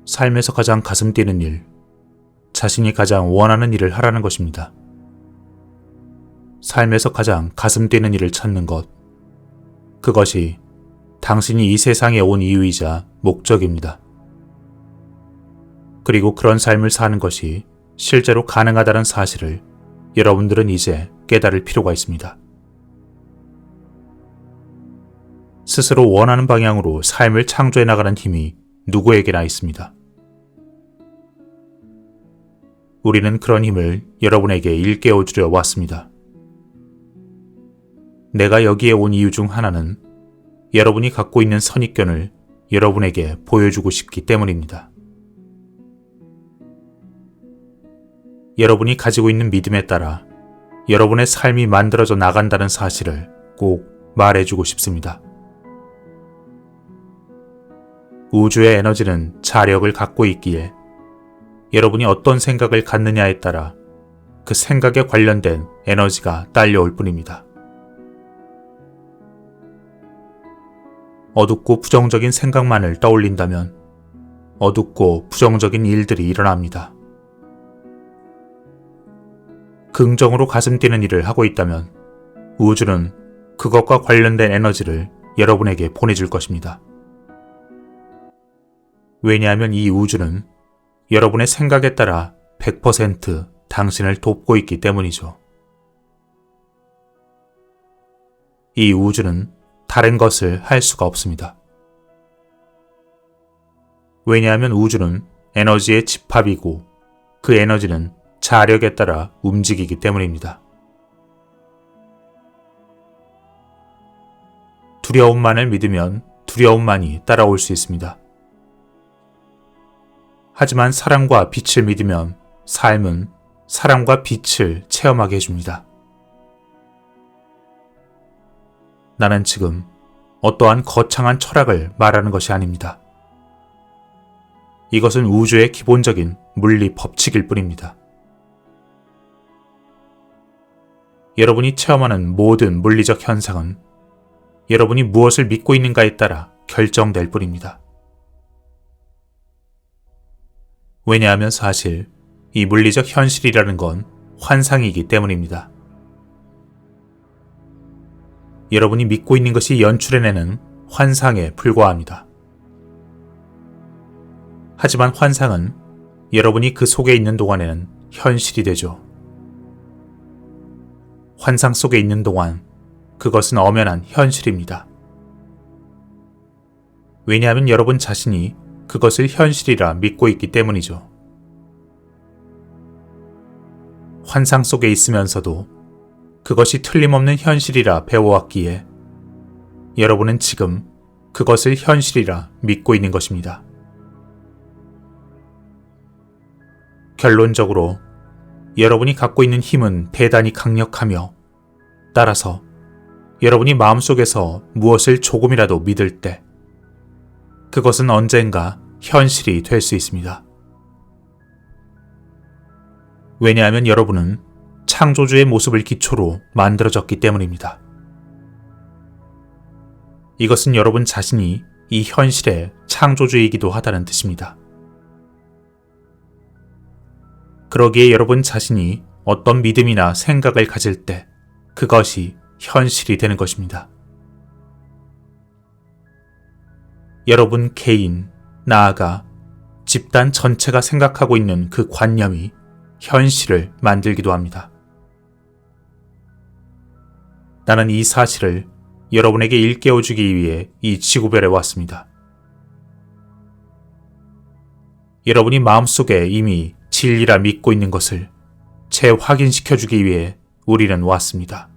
삶에서 가장 가슴 뛰는 일, 자신이 가장 원하는 일을 하라는 것입니다. 삶에서 가장 가슴 뛰는 일을 찾는 것, 그것이 당신이 이 세상에 온 이유이자 목적입니다. 그리고 그런 삶을 사는 것이 실제로 가능하다는 사실을 여러분들은 이제 깨달을 필요가 있습니다. 스스로 원하는 방향으로 삶을 창조해 나가는 힘이 누구에게나 있습니다. 우리는 그런 힘을 여러분에게 일깨워 주려 왔습니다. 내가 여기에 온 이유 중 하나는 여러분이 갖고 있는 선입견을 여러분에게 보여주고 싶기 때문입니다. 여러분이 가지고 있는 믿음에 따라 여러분의 삶이 만들어져 나간다는 사실을 꼭 말해주고 싶습니다. 우주의 에너지는 자력을 갖고 있기에 여러분이 어떤 생각을 갖느냐에 따라 그 생각에 관련된 에너지가 딸려올 뿐입니다. 어둡고 부정적인 생각만을 떠올린다면 어둡고 부정적인 일들이 일어납니다. 긍정으로 가슴 뛰는 일을 하고 있다면 우주는 그것과 관련된 에너지를 여러분에게 보내줄 것입니다. 왜냐하면 이 우주는 여러분의 생각에 따라 100% 당신을 돕고 있기 때문이죠. 이 우주는 다른 것을 할 수가 없습니다. 왜냐하면 우주는 에너지의 집합이고 그 에너지는 자력에 따라 움직이기 때문입니다. 두려움만을 믿으면 두려움만이 따라올 수 있습니다. 하지만 사랑과 빛을 믿으면 삶은 사랑과 빛을 체험하게 해줍니다. 나는 지금 어떠한 거창한 철학을 말하는 것이 아닙니다. 이것은 우주의 기본적인 물리 법칙일 뿐입니다. 여러분이 체험하는 모든 물리적 현상은 여러분이 무엇을 믿고 있는가에 따라 결정될 뿐입니다. 왜냐하면 사실 이 물리적 현실이라는 건 환상이기 때문입니다. 여러분이 믿고 있는 것이 연출해내는 환상에 불과합니다. 하지만 환상은 여러분이 그 속에 있는 동안에는 현실이 되죠. 환상 속에 있는 동안 그것은 엄연한 현실입니다. 왜냐하면 여러분 자신이 그것을 현실이라 믿고 있기 때문이죠. 환상 속에 있으면서도 그것이 틀림없는 현실이라 배워왔기에 여러분은 지금 그것을 현실이라 믿고 있는 것입니다. 결론적으로 여러분이 갖고 있는 힘은 대단히 강력하며 따라서 여러분이 마음속에서 무엇을 조금이라도 믿을 때 그것은 언젠가 현실이 될 수 있습니다. 왜냐하면 여러분은 창조주의 모습을 기초로 만들어졌기 때문입니다. 이것은 여러분 자신이 이 현실의 창조주이기도 하다는 뜻입니다. 그러기에 여러분 자신이 어떤 믿음이나 생각을 가질 때 그것이 현실이 되는 것입니다. 여러분 개인, 나아가 집단 전체가 생각하고 있는 그 관념이 현실을 만들기도 합니다. 나는 이 사실을 여러분에게 일깨워주기 위해 이 지구별에 왔습니다. 여러분이 마음속에 이미 진리라 믿고 있는 것을 재확인시켜주기 위해 우리는 왔습니다.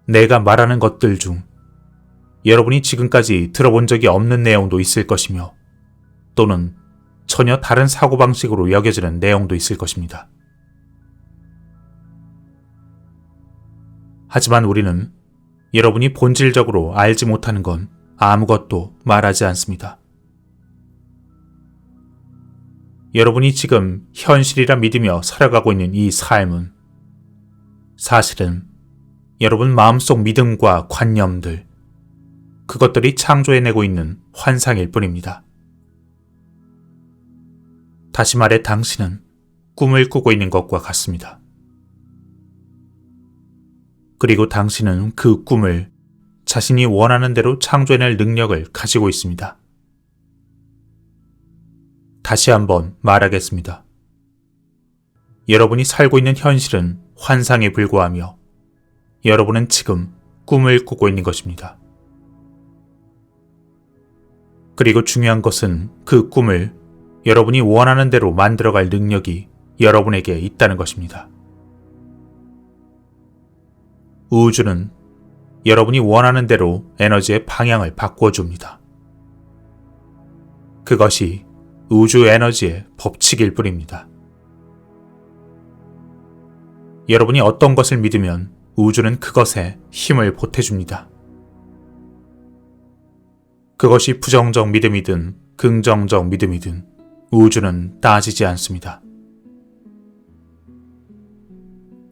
내가 말하는 것들 중 여러분이 지금까지 들어본 적이 없는 내용도 있을 것이며 또는 전혀 다른 사고방식으로 여겨지는 내용도 있을 것입니다. 하지만 우리는 여러분이 본질적으로 알지 못하는 건 아무것도 말하지 않습니다. 여러분이 지금 현실이라 믿으며 살아가고 있는 이 삶은 사실은 여러분 마음속 믿음과 관념들, 그것들이 창조해내고 있는 환상일 뿐입니다. 다시 말해 당신은 꿈을 꾸고 있는 것과 같습니다. 그리고 당신은 그 꿈을 자신이 원하는 대로 창조해낼 능력을 가지고 있습니다. 다시 한번 말하겠습니다. 여러분이 살고 있는 현실은 환상에 불과하며 여러분은 지금 꿈을 꾸고 있는 것입니다. 그리고 중요한 것은 그 꿈을 여러분이 원하는 대로 만들어갈 능력이 여러분에게 있다는 것입니다. 우주는 여러분이 원하는 대로 에너지의 방향을 바꾸어 줍니다. 그것이 우주 에너지의 법칙일 뿐입니다. 여러분이 어떤 것을 믿으면 우주는 그것에 힘을 보태줍니다. 그것이 부정적 믿음이든 긍정적 믿음이든 우주는 따지지 않습니다.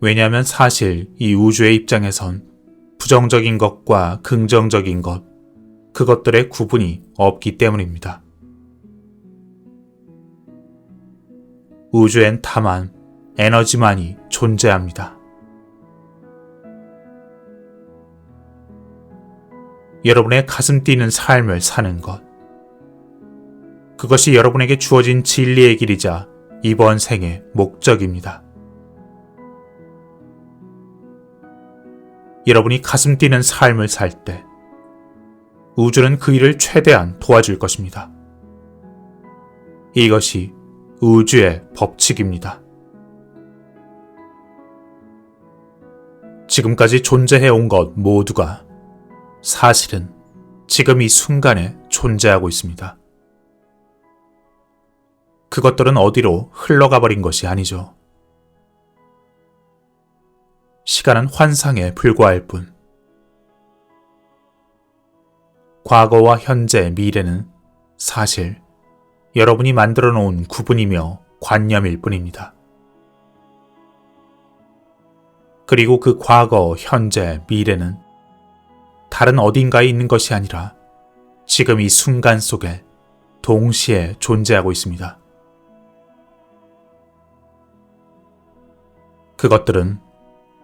왜냐하면 사실 이 우주의 입장에선 부정적인 것과 긍정적인 것, 그것들의 구분이 없기 때문입니다. 우주엔 다만 에너지만이 존재합니다. 여러분의 가슴 뛰는 삶을 사는 것, 그것이 여러분에게 주어진 진리의 길이자 이번 생의 목적입니다. 여러분이 가슴 뛰는 삶을 살 때 우주는 그 일을 최대한 도와줄 것입니다. 이것이 우주의 법칙입니다. 지금까지 존재해온 것 모두가 사실은 지금 이 순간에 존재하고 있습니다. 그것들은 어디로 흘러가 버린 것이 아니죠. 시간은 환상에 불과할 뿐. 과거와 현재, 미래는 사실 여러분이 만들어 놓은 구분이며 관념일 뿐입니다. 그리고 그 과거, 현재, 미래는 다른 어딘가에 있는 것이 아니라 지금 이 순간 속에 동시에 존재하고 있습니다. 그것들은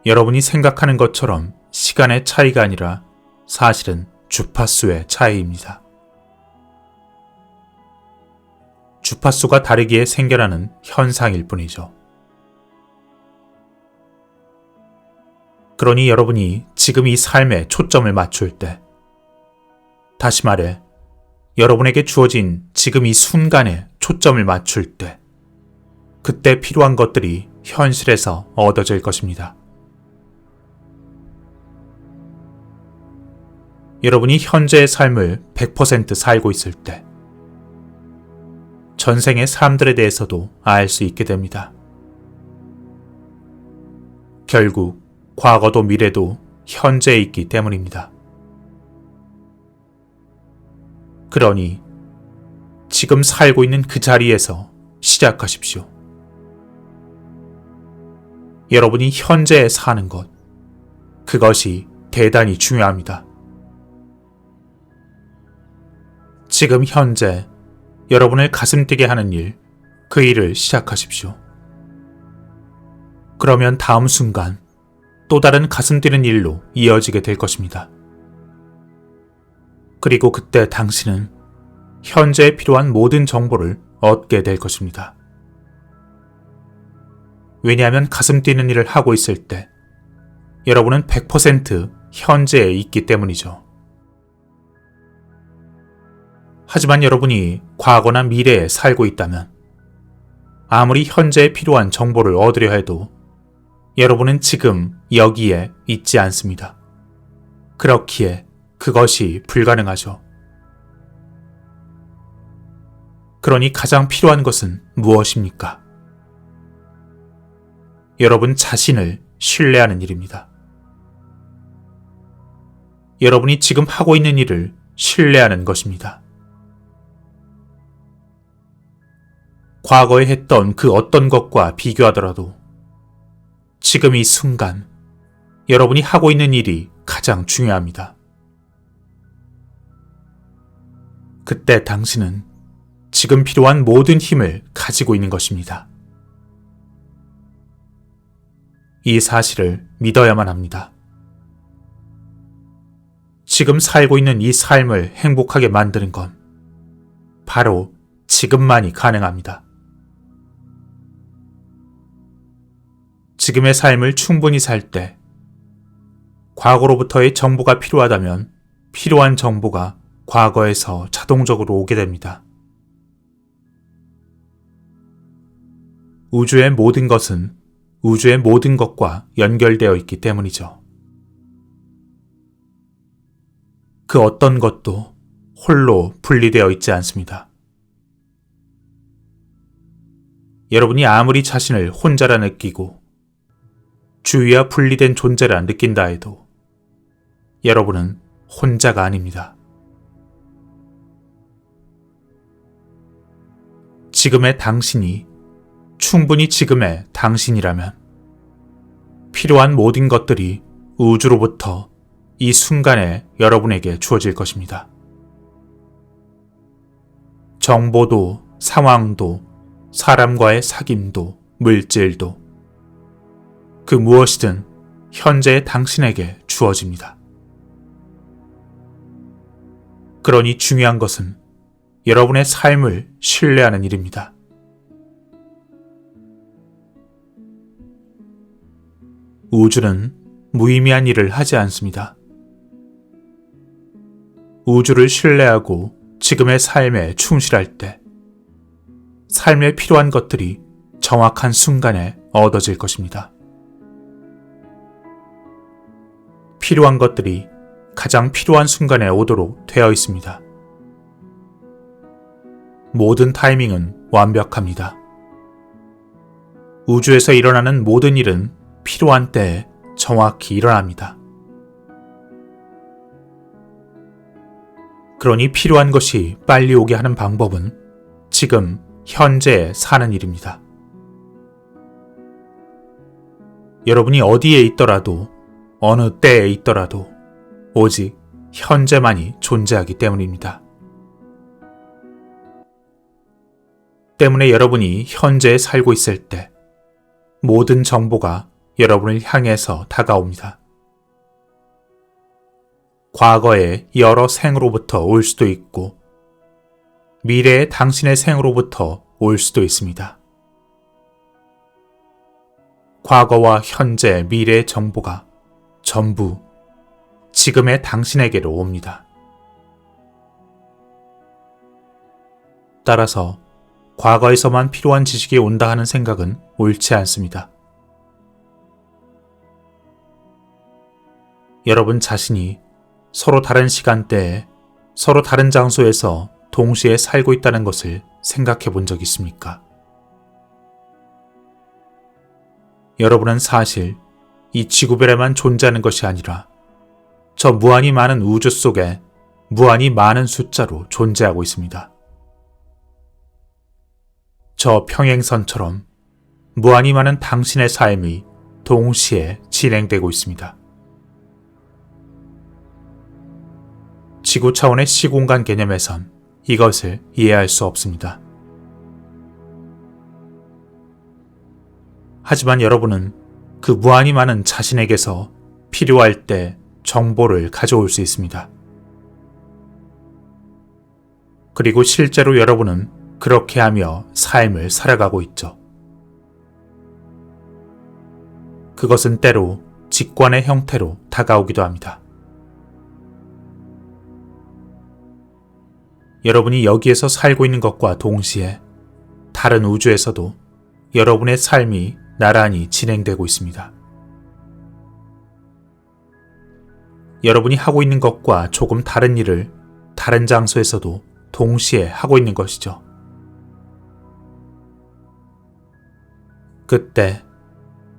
여러분이 생각하는 것처럼 시간의 차이가 아니라 사실은 주파수의 차이입니다. 주파수가 다르기에 생겨나는 현상일 뿐이죠. 그러니 여러분이 지금 이 삶에 초점을 맞출 때, 다시 말해 여러분에게 주어진 지금 이 순간에 초점을 맞출 때, 그때 필요한 것들이 현실에서 얻어질 것입니다. 여러분이 현재의 삶을 100% 살고 있을 때 전생의 사람들에 대해서도 알 수 있게 됩니다. 결국 과거도 미래도 현재에 있기 때문입니다. 그러니 지금 살고 있는 그 자리에서 시작하십시오. 여러분이 현재에 사는 것, 그것이 대단히 중요합니다. 지금 현재 여러분을 가슴 뛰게 하는 일, 그 일을 시작하십시오. 그러면 다음 순간 또 다른 가슴 뛰는 일로 이어지게 될 것입니다. 그리고 그때 당신은 현재에 필요한 모든 정보를 얻게 될 것입니다. 왜냐하면 가슴 뛰는 일을 하고 있을 때 여러분은 100% 현재에 있기 때문이죠. 하지만 여러분이 과거나 미래에 살고 있다면 아무리 현재에 필요한 정보를 얻으려 해도 여러분은 지금 여기에 있지 않습니다. 그렇기에 그것이 불가능하죠. 그러니 가장 필요한 것은 무엇입니까? 여러분 자신을 신뢰하는 일입니다. 여러분이 지금 하고 있는 일을 신뢰하는 것입니다. 과거에 했던 그 어떤 것과 비교하더라도 지금 이 순간 여러분이 하고 있는 일이 가장 중요합니다. 그때 당신은 지금 필요한 모든 힘을 가지고 있는 것입니다. 이 사실을 믿어야만 합니다. 지금 살고 있는 이 삶을 행복하게 만드는 건 바로 지금만이 가능합니다. 지금의 삶을 충분히 살 때 과거로부터의 정보가 필요하다면 필요한 정보가 과거에서 자동적으로 오게 됩니다. 우주의 모든 것은 우주의 모든 것과 연결되어 있기 때문이죠. 그 어떤 것도 홀로 분리되어 있지 않습니다. 여러분이 아무리 자신을 혼자라 느끼고 주위와 분리된 존재라 느낀다 해도 여러분은 혼자가 아닙니다. 지금의 당신이 충분히 지금의 당신이라면 필요한 모든 것들이 우주로부터 이 순간에 여러분에게 주어질 것입니다. 정보도, 상황도, 사람과의 사귐도, 물질도, 그 무엇이든 현재의 당신에게 주어집니다. 그러니 중요한 것은 여러분의 삶을 신뢰하는 일입니다. 우주는 무의미한 일을 하지 않습니다. 우주를 신뢰하고 지금의 삶에 충실할 때 삶에 필요한 것들이 정확한 순간에 얻어질 것입니다. 필요한 것들이 가장 필요한 순간에 오도록 되어 있습니다. 모든 타이밍은 완벽합니다. 우주에서 일어나는 모든 일은 필요한 때에 정확히 일어납니다. 그러니 필요한 것이 빨리 오게 하는 방법은 지금 현재에 사는 일입니다. 여러분이 어디에 있더라도 어느 때에 있더라도 오직 현재만이 존재하기 때문입니다. 때문에 여러분이 현재에 살고 있을 때 모든 정보가 여러분을 향해서 다가옵니다. 과거의 여러 생으로부터 올 수도 있고 미래의 당신의 생으로부터 올 수도 있습니다. 과거와 현재, 미래의 정보가 전부 지금의 당신에게로 옵니다. 따라서 과거에서만 필요한 지식이 온다 하는 생각은 옳지 않습니다. 여러분 자신이 서로 다른 시간대에 서로 다른 장소에서 동시에 살고 있다는 것을 생각해 본 적 있습니까? 여러분은 사실 이 지구별에만 존재하는 것이 아니라 저 무한히 많은 우주 속에 무한히 많은 숫자로 존재하고 있습니다. 저 평행선처럼 무한히 많은 당신의 삶이 동시에 진행되고 있습니다. 지구 차원의 시공간 개념에선 이것을 이해할 수 없습니다. 하지만 여러분은 그 무한히 많은 자신에게서 필요할 때 정보를 가져올 수 있습니다. 그리고 실제로 여러분은 그렇게 하며 삶을 살아가고 있죠. 그것은 때로 직관의 형태로 다가오기도 합니다. 여러분이 여기에서 살고 있는 것과 동시에 다른 우주에서도 여러분의 삶이 나란히 진행되고 있습니다. 여러분이 하고 있는 것과 조금 다른 일을 다른 장소에서도 동시에 하고 있는 것이죠. 그때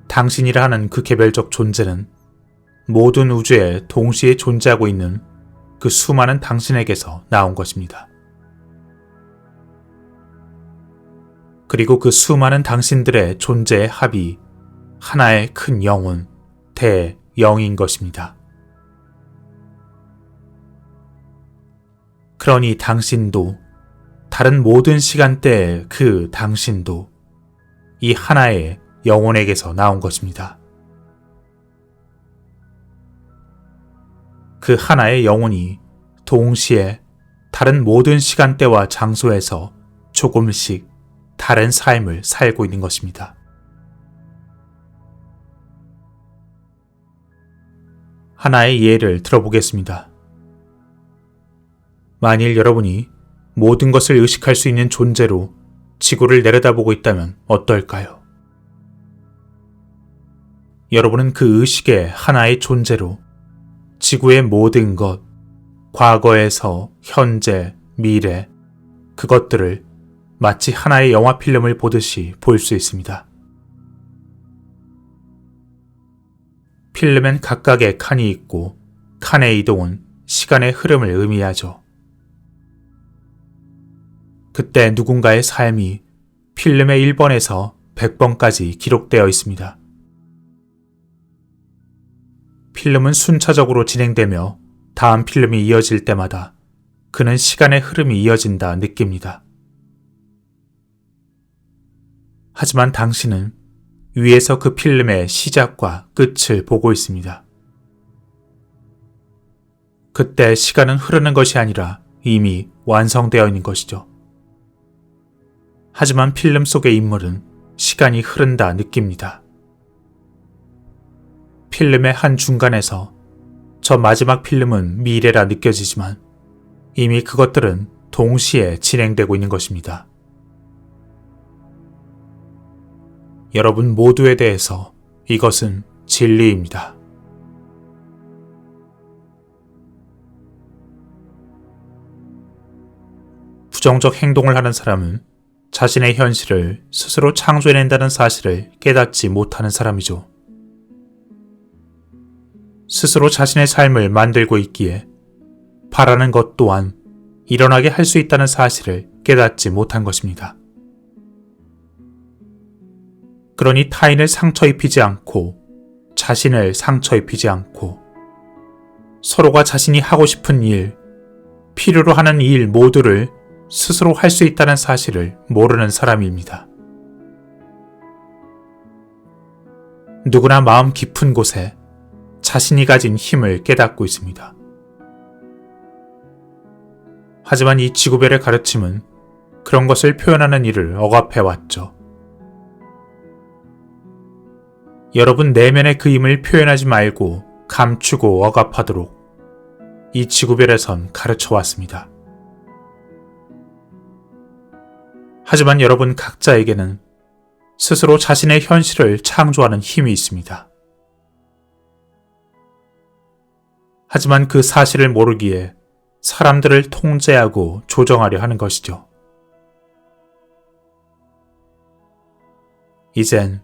당신이라 하는 그 개별적 존재는 모든 우주에 동시에 존재하고 있는 그 수많은 당신에게서 나온 것입니다. 그리고 그 수많은 당신들의 존재의 합이 하나의 큰 영혼, 대영인 것입니다. 그러니 당신도, 다른 모든 시간대의 그 당신도 이 하나의 영혼에게서 나온 것입니다. 그 하나의 영혼이 동시에 다른 모든 시간대와 장소에서 조금씩 다른 삶을 살고 있는 것입니다. 하나의 예를 들어보겠습니다. 만일 여러분이 모든 것을 의식할 수 있는 존재로 지구를 내려다보고 있다면 어떨까요? 여러분은 그 의식의 하나의 존재로 지구의 모든 것, 과거에서 현재, 미래, 그것들을 마치 하나의 영화 필름을 보듯이 볼 수 있습니다. 필름엔 각각의 칸이 있고 칸의 이동은 시간의 흐름을 의미하죠. 그때 누군가의 삶이 필름의 1번에서 100번까지 기록되어 있습니다. 필름은 순차적으로 진행되며 다음 필름이 이어질 때마다 그는 시간의 흐름이 이어진다 느낍니다. 하지만 당신은 위에서 그 필름의 시작과 끝을 보고 있습니다. 그때 시간은 흐르는 것이 아니라 이미 완성되어 있는 것이죠. 하지만 필름 속의 인물은 시간이 흐른다 느낍니다. 필름의 한 중간에서 저 마지막 필름은 미래라 느껴지지만 이미 그것들은 동시에 진행되고 있는 것입니다. 여러분 모두에 대해서 이것은 진리입니다. 부정적 행동을 하는 사람은 자신의 현실을 스스로 창조해낸다는 사실을 깨닫지 못하는 사람이죠. 스스로 자신의 삶을 만들고 있기에 바라는 것 또한 일어나게 할 수 있다는 사실을 깨닫지 못한 것입니다. 그러니 타인을 상처 입히지 않고 자신을 상처 입히지 않고 서로가 자신이 하고 싶은 일, 필요로 하는 일 모두를 스스로 할 수 있다는 사실을 모르는 사람입니다. 누구나 마음 깊은 곳에 자신이 가진 힘을 깨닫고 있습니다. 하지만 이 지구별의 가르침은 그런 것을 표현하는 일을 억압해왔죠. 여러분 내면의 그 힘을 표현하지 말고 감추고 억압하도록 이 지구별에선 가르쳐왔습니다. 하지만 여러분 각자에게는 스스로 자신의 현실을 창조하는 힘이 있습니다. 하지만 그 사실을 모르기에 사람들을 통제하고 조정하려 하는 것이죠. 이젠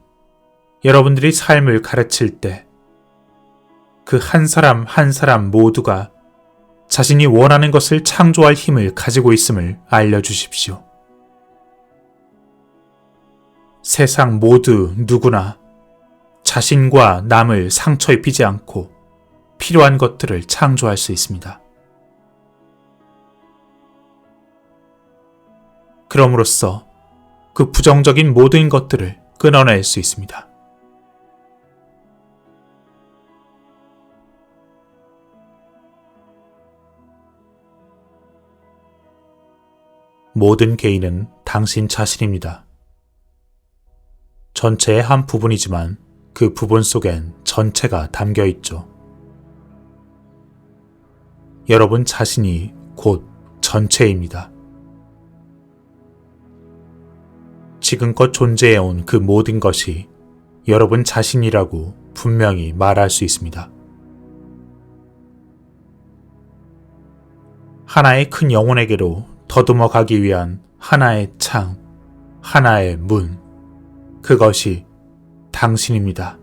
여러분들이 삶을 가르칠 때 그 한 사람 한 사람 모두가 자신이 원하는 것을 창조할 힘을 가지고 있음을 알려주십시오. 세상 모두 누구나 자신과 남을 상처 입히지 않고 필요한 것들을 창조할 수 있습니다. 그럼으로써 그 부정적인 모든 것들을 끊어낼 수 있습니다. 모든 개인은 당신 자신입니다. 전체의 한 부분이지만 그 부분 속엔 전체가 담겨 있죠. 여러분 자신이 곧 전체입니다. 지금껏 존재해온 그 모든 것이 여러분 자신이라고 분명히 말할 수 있습니다. 하나의 큰 영혼에게로 더듬어 가기 위한 하나의 창, 하나의 문, 그것이 당신입니다.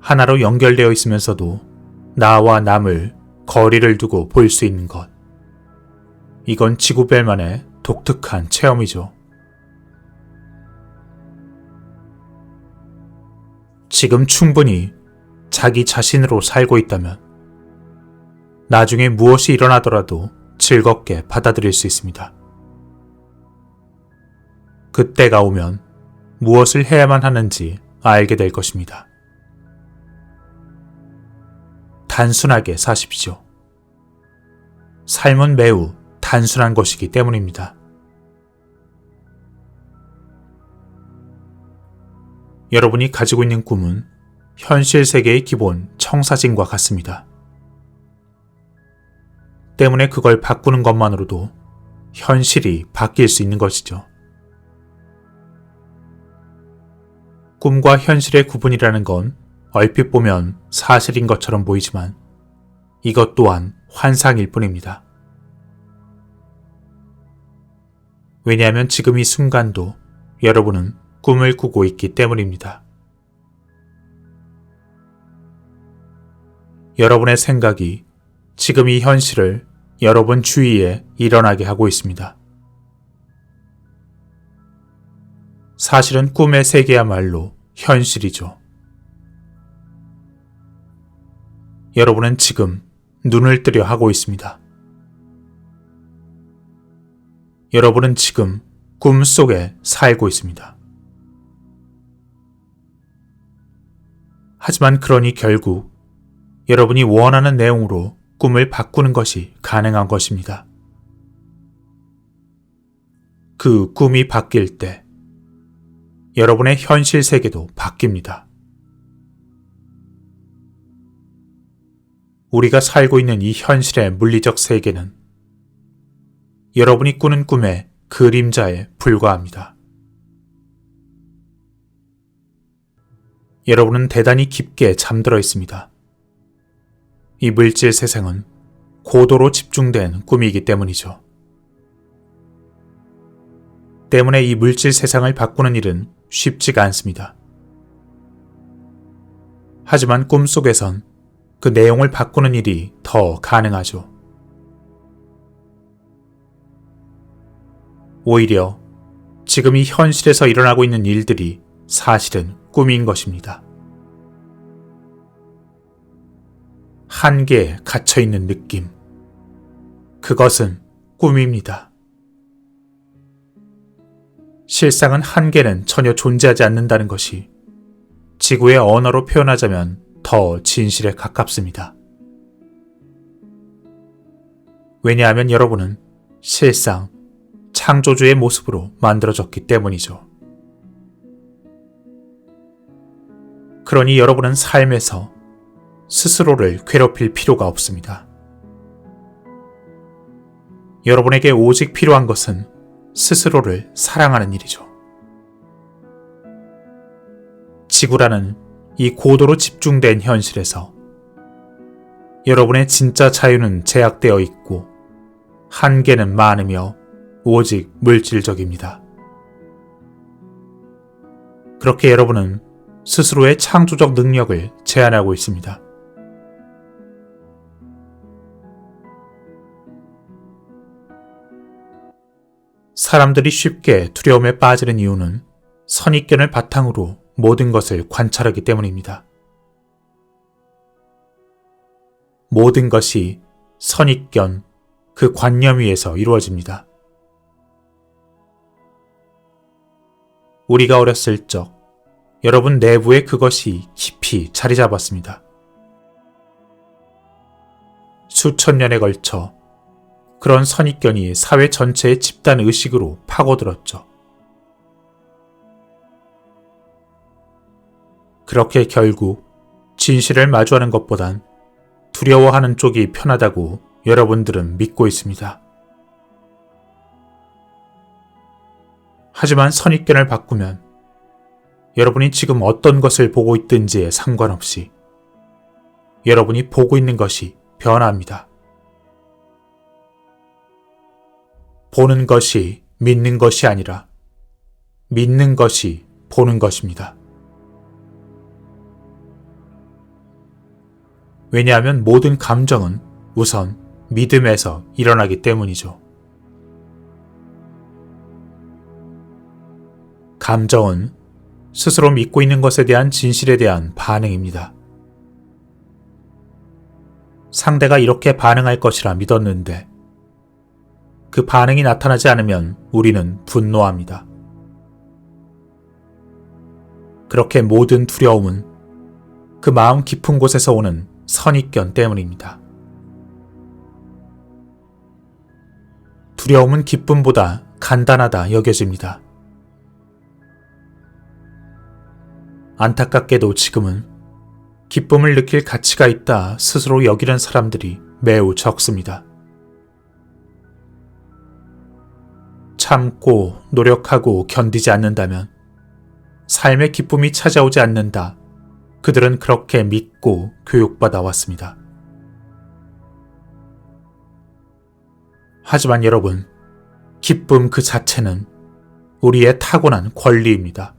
하나로 연결되어 있으면서도 나와 남을 거리를 두고 볼 수 있는 것. 이건 지구별만의 독특한 체험이죠. 지금 충분히 자기 자신으로 살고 있다면 나중에 무엇이 일어나더라도 즐겁게 받아들일 수 있습니다. 그때가 오면 무엇을 해야만 하는지 알게 될 것입니다. 단순하게 사십시오. 삶은 매우 단순한 것이기 때문입니다. 여러분이 가지고 있는 꿈은 현실 세계의 기본 청사진과 같습니다. 때문에 그걸 바꾸는 것만으로도 현실이 바뀔 수 있는 것이죠. 꿈과 현실의 구분이라는 건 얼핏 보면 사실인 것처럼 보이지만 이것 또한 환상일 뿐입니다. 왜냐하면 지금 이 순간도 여러분은 꿈을 꾸고 있기 때문입니다. 여러분의 생각이 지금 이 현실을 여러분 주위에 일어나게 하고 있습니다. 사실은 꿈의 세계야말로 현실이죠. 여러분은 지금 눈을 뜨려 하고 있습니다. 여러분은 지금 꿈 속에 살고 있습니다. 하지만 그러니 결국 여러분이 원하는 내용으로 꿈을 바꾸는 것이 가능한 것입니다. 그 꿈이 바뀔 때 여러분의 현실 세계도 바뀝니다. 우리가 살고 있는 이 현실의 물리적 세계는 여러분이 꾸는 꿈의 그림자에 불과합니다. 여러분은 대단히 깊게 잠들어 있습니다. 이 물질 세상은 고도로 집중된 꿈이기 때문이죠. 때문에 이 물질 세상을 바꾸는 일은 쉽지가 않습니다. 하지만 꿈속에선 그 내용을 바꾸는 일이 더 가능하죠. 오히려 지금 이 현실에서 일어나고 있는 일들이 사실은 꿈인 것입니다. 한계에 갇혀있는 느낌. 그것은 꿈입니다. 실상은 한계는 전혀 존재하지 않는다는 것이 지구의 언어로 표현하자면 더 진실에 가깝습니다. 왜냐하면 여러분은 실상 창조주의 모습으로 만들어졌기 때문이죠. 그러니 여러분은 삶에서 스스로를 괴롭힐 필요가 없습니다. 여러분에게 오직 필요한 것은 스스로를 사랑하는 일이죠. 지구라는 이 고도로 집중된 현실에서 여러분의 진짜 자유는 제약되어 있고 한계는 많으며 오직 물질적입니다. 그렇게 여러분은 스스로의 창조적 능력을 제한하고 있습니다. 사람들이 쉽게 두려움에 빠지는 이유는 선입견을 바탕으로 모든 것을 관찰하기 때문입니다. 모든 것이 선입견, 그 관념 위에서 이루어집니다. 우리가 어렸을 적 여러분 내부에 그것이 깊이 자리 잡았습니다. 수천 년에 걸쳐 그런 선입견이 사회 전체의 집단 의식으로 파고들었죠. 그렇게 결국 진실을 마주하는 것보단 두려워하는 쪽이 편하다고 여러분들은 믿고 있습니다. 하지만 선입견을 바꾸면 여러분이 지금 어떤 것을 보고 있든지에 상관없이 여러분이 보고 있는 것이 변합니다. 보는 것이 믿는 것이 아니라 믿는 것이 보는 것입니다. 왜냐하면 모든 감정은 우선 믿음에서 일어나기 때문이죠. 감정은 스스로 믿고 있는 것에 대한 진실에 대한 반응입니다. 상대가 이렇게 반응할 것이라 믿었는데 그 반응이 나타나지 않으면 우리는 분노합니다. 그렇게 모든 두려움은 그 마음 깊은 곳에서 오는 선입견 때문입니다. 두려움은 기쁨보다 간단하다 여겨집니다. 안타깝게도 지금은 기쁨을 느낄 가치가 있다 스스로 여기는 사람들이 매우 적습니다. 참고 노력하고 견디지 않는다면 삶의 기쁨이 찾아오지 않는다. 그들은 그렇게 믿고 교육받아 왔습니다. 하지만 여러분, 기쁨 그 자체는 우리의 타고난 권리입니다.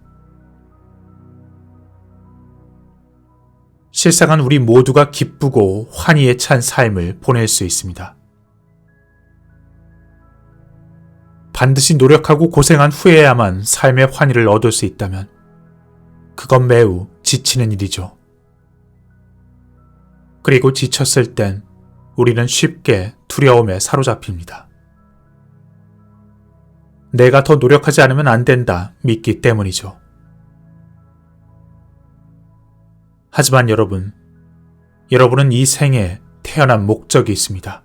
실상은 우리 모두가 기쁘고 환희에 찬 삶을 보낼 수 있습니다. 반드시 노력하고 고생한 후에야만 삶의 환희를 얻을 수 있다면 그건 매우 지치는 일이죠. 그리고 지쳤을 땐 우리는 쉽게 두려움에 사로잡힙니다. 내가 더 노력하지 않으면 안 된다 믿기 때문이죠. 하지만 여러분은 이 생에 태어난 목적이 있습니다.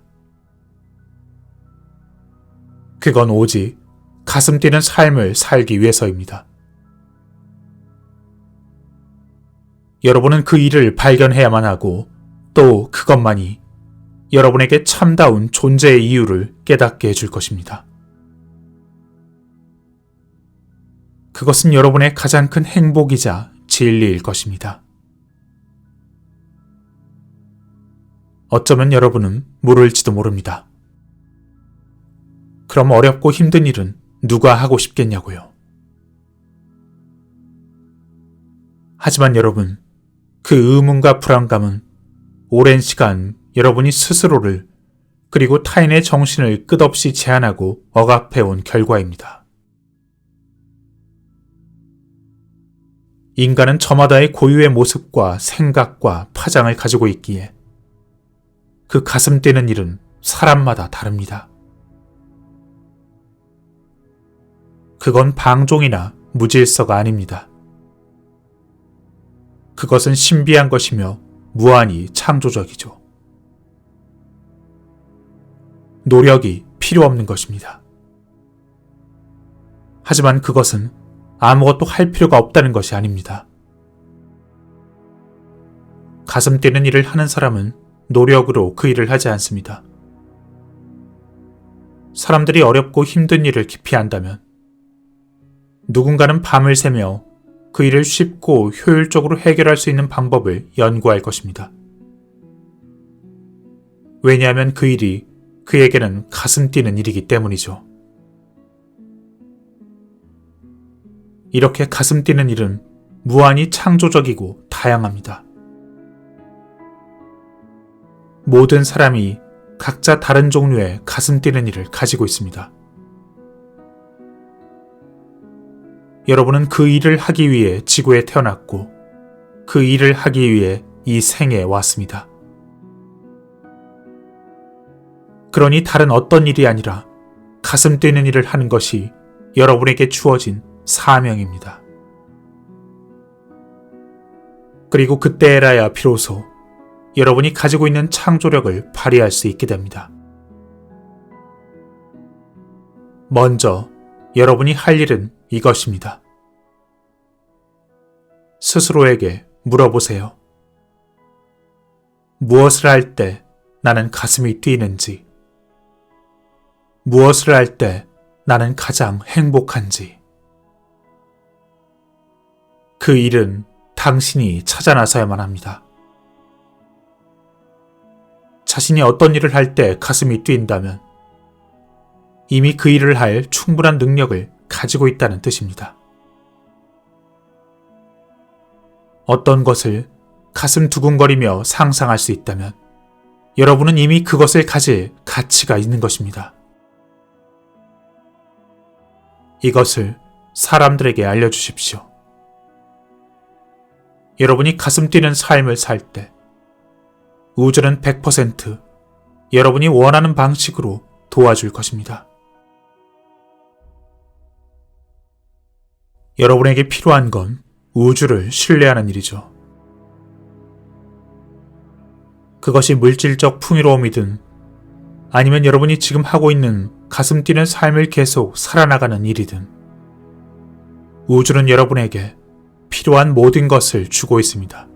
그건 오직 가슴 뛰는 삶을 살기 위해서입니다. 여러분은 그 일을 발견해야만 하고 또 그것만이 여러분에게 참다운 존재의 이유를 깨닫게 해줄 것입니다. 그것은 여러분의 가장 큰 행복이자 진리일 것입니다. 어쩌면 여러분은 모를지도 모릅니다. 그럼 어렵고 힘든 일은 누가 하고 싶겠냐고요. 하지만 여러분, 그 의문과 불안감은 오랜 시간 여러분이 스스로를 그리고 타인의 정신을 끝없이 제한하고 억압해온 결과입니다. 인간은 저마다의 고유의 모습과 생각과 파장을 가지고 있기에 그 가슴 뛰는 일은 사람마다 다릅니다. 그건 방종이나 무질서가 아닙니다. 그것은 신비한 것이며 무한히 창조적이죠. 노력이 필요 없는 것입니다. 하지만 그것은 아무것도 할 필요가 없다는 것이 아닙니다. 가슴 뛰는 일을 하는 사람은 노력으로 그 일을 하지 않습니다. 사람들이 어렵고 힘든 일을 기피한다면 누군가는 밤을 새며 그 일을 쉽고 효율적으로 해결할 수 있는 방법을 연구할 것입니다. 왜냐하면 그 일이 그에게는 가슴 뛰는 일이기 때문이죠. 이렇게 가슴 뛰는 일은 무한히 창조적이고 다양합니다. 모든 사람이 각자 다른 종류의 가슴 뛰는 일을 가지고 있습니다. 여러분은 그 일을 하기 위해 지구에 태어났고 그 일을 하기 위해 이 생에 왔습니다. 그러니 다른 어떤 일이 아니라 가슴 뛰는 일을 하는 것이 여러분에게 주어진 사명입니다. 그리고 그때에라야 비로소 여러분이 가지고 있는 창조력을 발휘할 수 있게 됩니다. 먼저 여러분이 할 일은 이것입니다. 스스로에게 물어보세요. 무엇을 할 때 나는 가슴이 뛰는지, 무엇을 할 때 나는 가장 행복한지. 그 일은 당신이 찾아 나서야만 합니다. 자신이 어떤 일을 할 때 가슴이 뛴다면 이미 그 일을 할 충분한 능력을 가지고 있다는 뜻입니다. 어떤 것을 가슴 두근거리며 상상할 수 있다면 여러분은 이미 그것을 가질 가치가 있는 것입니다. 이것을 사람들에게 알려주십시오. 여러분이 가슴 뛰는 삶을 살 때 우주는 100% 여러분이 원하는 방식으로 도와줄 것입니다. 여러분에게 필요한 건 우주를 신뢰하는 일이죠. 그것이 물질적 풍요로움이든 아니면 여러분이 지금 하고 있는 가슴 뛰는 삶을 계속 살아나가는 일이든 우주는 여러분에게 필요한 모든 것을 주고 있습니다.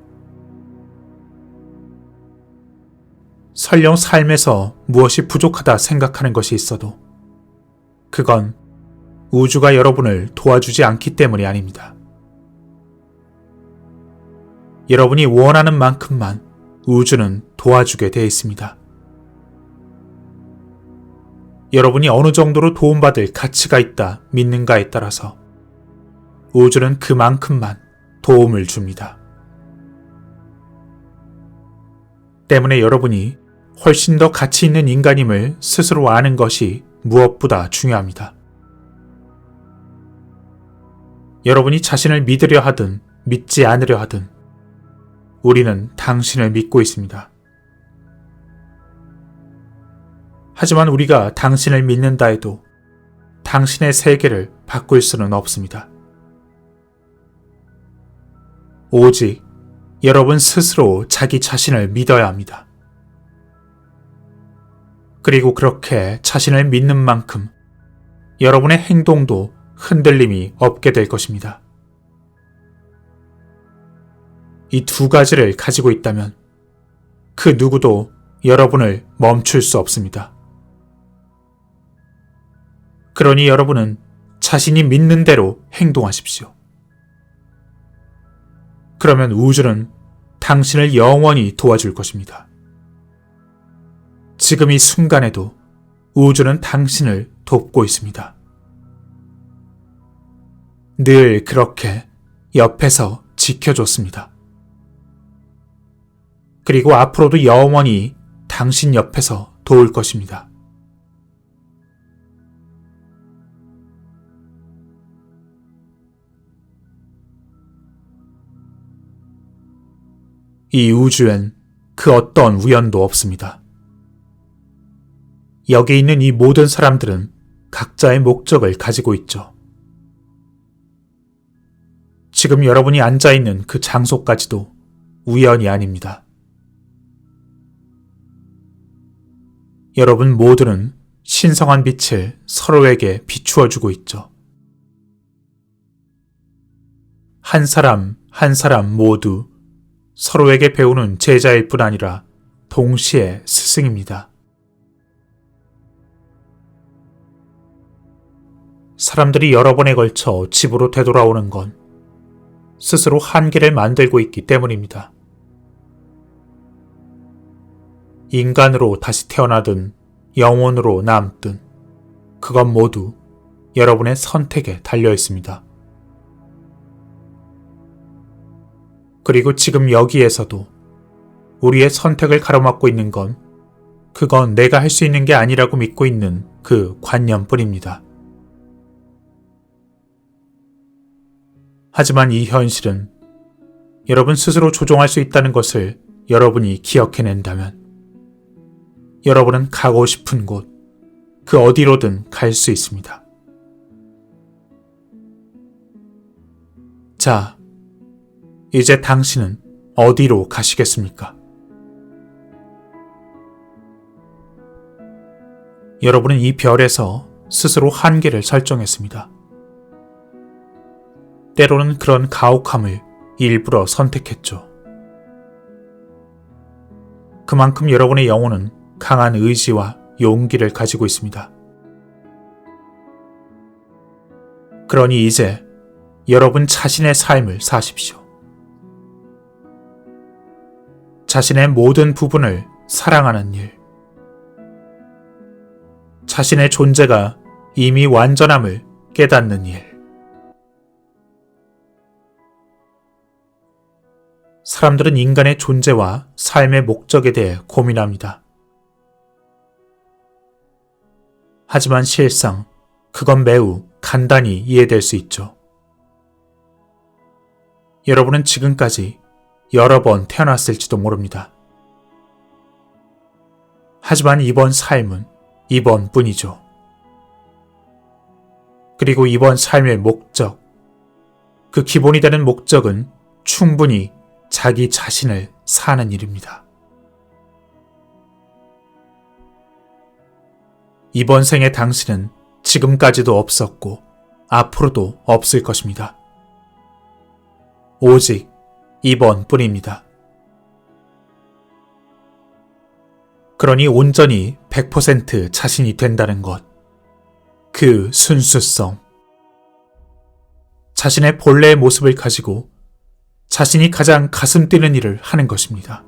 설령 삶에서 무엇이 부족하다 생각하는 것이 있어도 그건 우주가 여러분을 도와주지 않기 때문이 아닙니다. 여러분이 원하는 만큼만 우주는 도와주게 되어 있습니다. 여러분이 어느 정도로 도움받을 가치가 있다 믿는가에 따라서 우주는 그만큼만 도움을 줍니다. 때문에 여러분이 훨씬 더 가치 있는 인간임을 스스로 아는 것이 무엇보다 중요합니다. 여러분이 자신을 믿으려 하든 믿지 않으려 하든 우리는 당신을 믿고 있습니다. 하지만 우리가 당신을 믿는다 해도 당신의 세계를 바꿀 수는 없습니다. 오직 여러분 스스로 자기 자신을 믿어야 합니다. 그리고 그렇게 자신을 믿는 만큼 여러분의 행동도 흔들림이 없게 될 것입니다. 이 두 가지를 가지고 있다면 그 누구도 여러분을 멈출 수 없습니다. 그러니 여러분은 자신이 믿는 대로 행동하십시오. 그러면 우주는 당신을 영원히 도와줄 것입니다. 지금 이 순간에도 우주는 당신을 돕고 있습니다. 늘 그렇게 옆에서 지켜줬습니다. 그리고 앞으로도 영원히 당신 옆에서 도울 것입니다. 이 우주엔 그 어떤 우연도 없습니다. 여기 있는 이 모든 사람들은 각자의 목적을 가지고 있죠. 지금 여러분이 앉아있는 그 장소까지도 우연이 아닙니다. 여러분 모두는 신성한 빛을 서로에게 비추어주고 있죠. 한 사람 한 사람 모두 서로에게 배우는 제자일 뿐 아니라 동시에 스승입니다. 사람들이 여러 번에 걸쳐 집으로 되돌아오는 건 스스로 한계를 만들고 있기 때문입니다. 인간으로 다시 태어나든 영혼으로 남든 그건 모두 여러분의 선택에 달려 있습니다. 그리고 지금 여기에서도 우리의 선택을 가로막고 있는 건 그건 내가 할 수 있는 게 아니라고 믿고 있는 그 관념뿐입니다. 하지만 이 현실은 여러분 스스로 조종할 수 있다는 것을 여러분이 기억해낸다면 여러분은 가고 싶은 곳, 그 어디로든 갈 수 있습니다. 자, 이제 당신은 어디로 가시겠습니까? 여러분은 이 별에서 스스로 한계를 설정했습니다. 때로는 그런 가혹함을 일부러 선택했죠. 그만큼 여러분의 영혼은 강한 의지와 용기를 가지고 있습니다. 그러니 이제 여러분 자신의 삶을 사십시오. 자신의 모든 부분을 사랑하는 일, 자신의 존재가 이미 완전함을 깨닫는 일, 사람들은 인간의 존재와 삶의 목적에 대해 고민합니다. 하지만 실상 그건 매우 간단히 이해될 수 있죠. 여러분은 지금까지 여러 번 태어났을지도 모릅니다. 하지만 이번 삶은 이번뿐이죠. 그리고 이번 삶의 목적, 그 기본이 되는 목적은 충분히 자기 자신을 사는 일입니다. 이번 생에 당신은 지금까지도 없었고 앞으로도 없을 것입니다. 오직 이번뿐입니다. 그러니 온전히 100% 자신이 된다는 것, 그 순수성, 자신의 본래의 모습을 가지고 자신이 가장 가슴 뛰는 일을 하는 것입니다.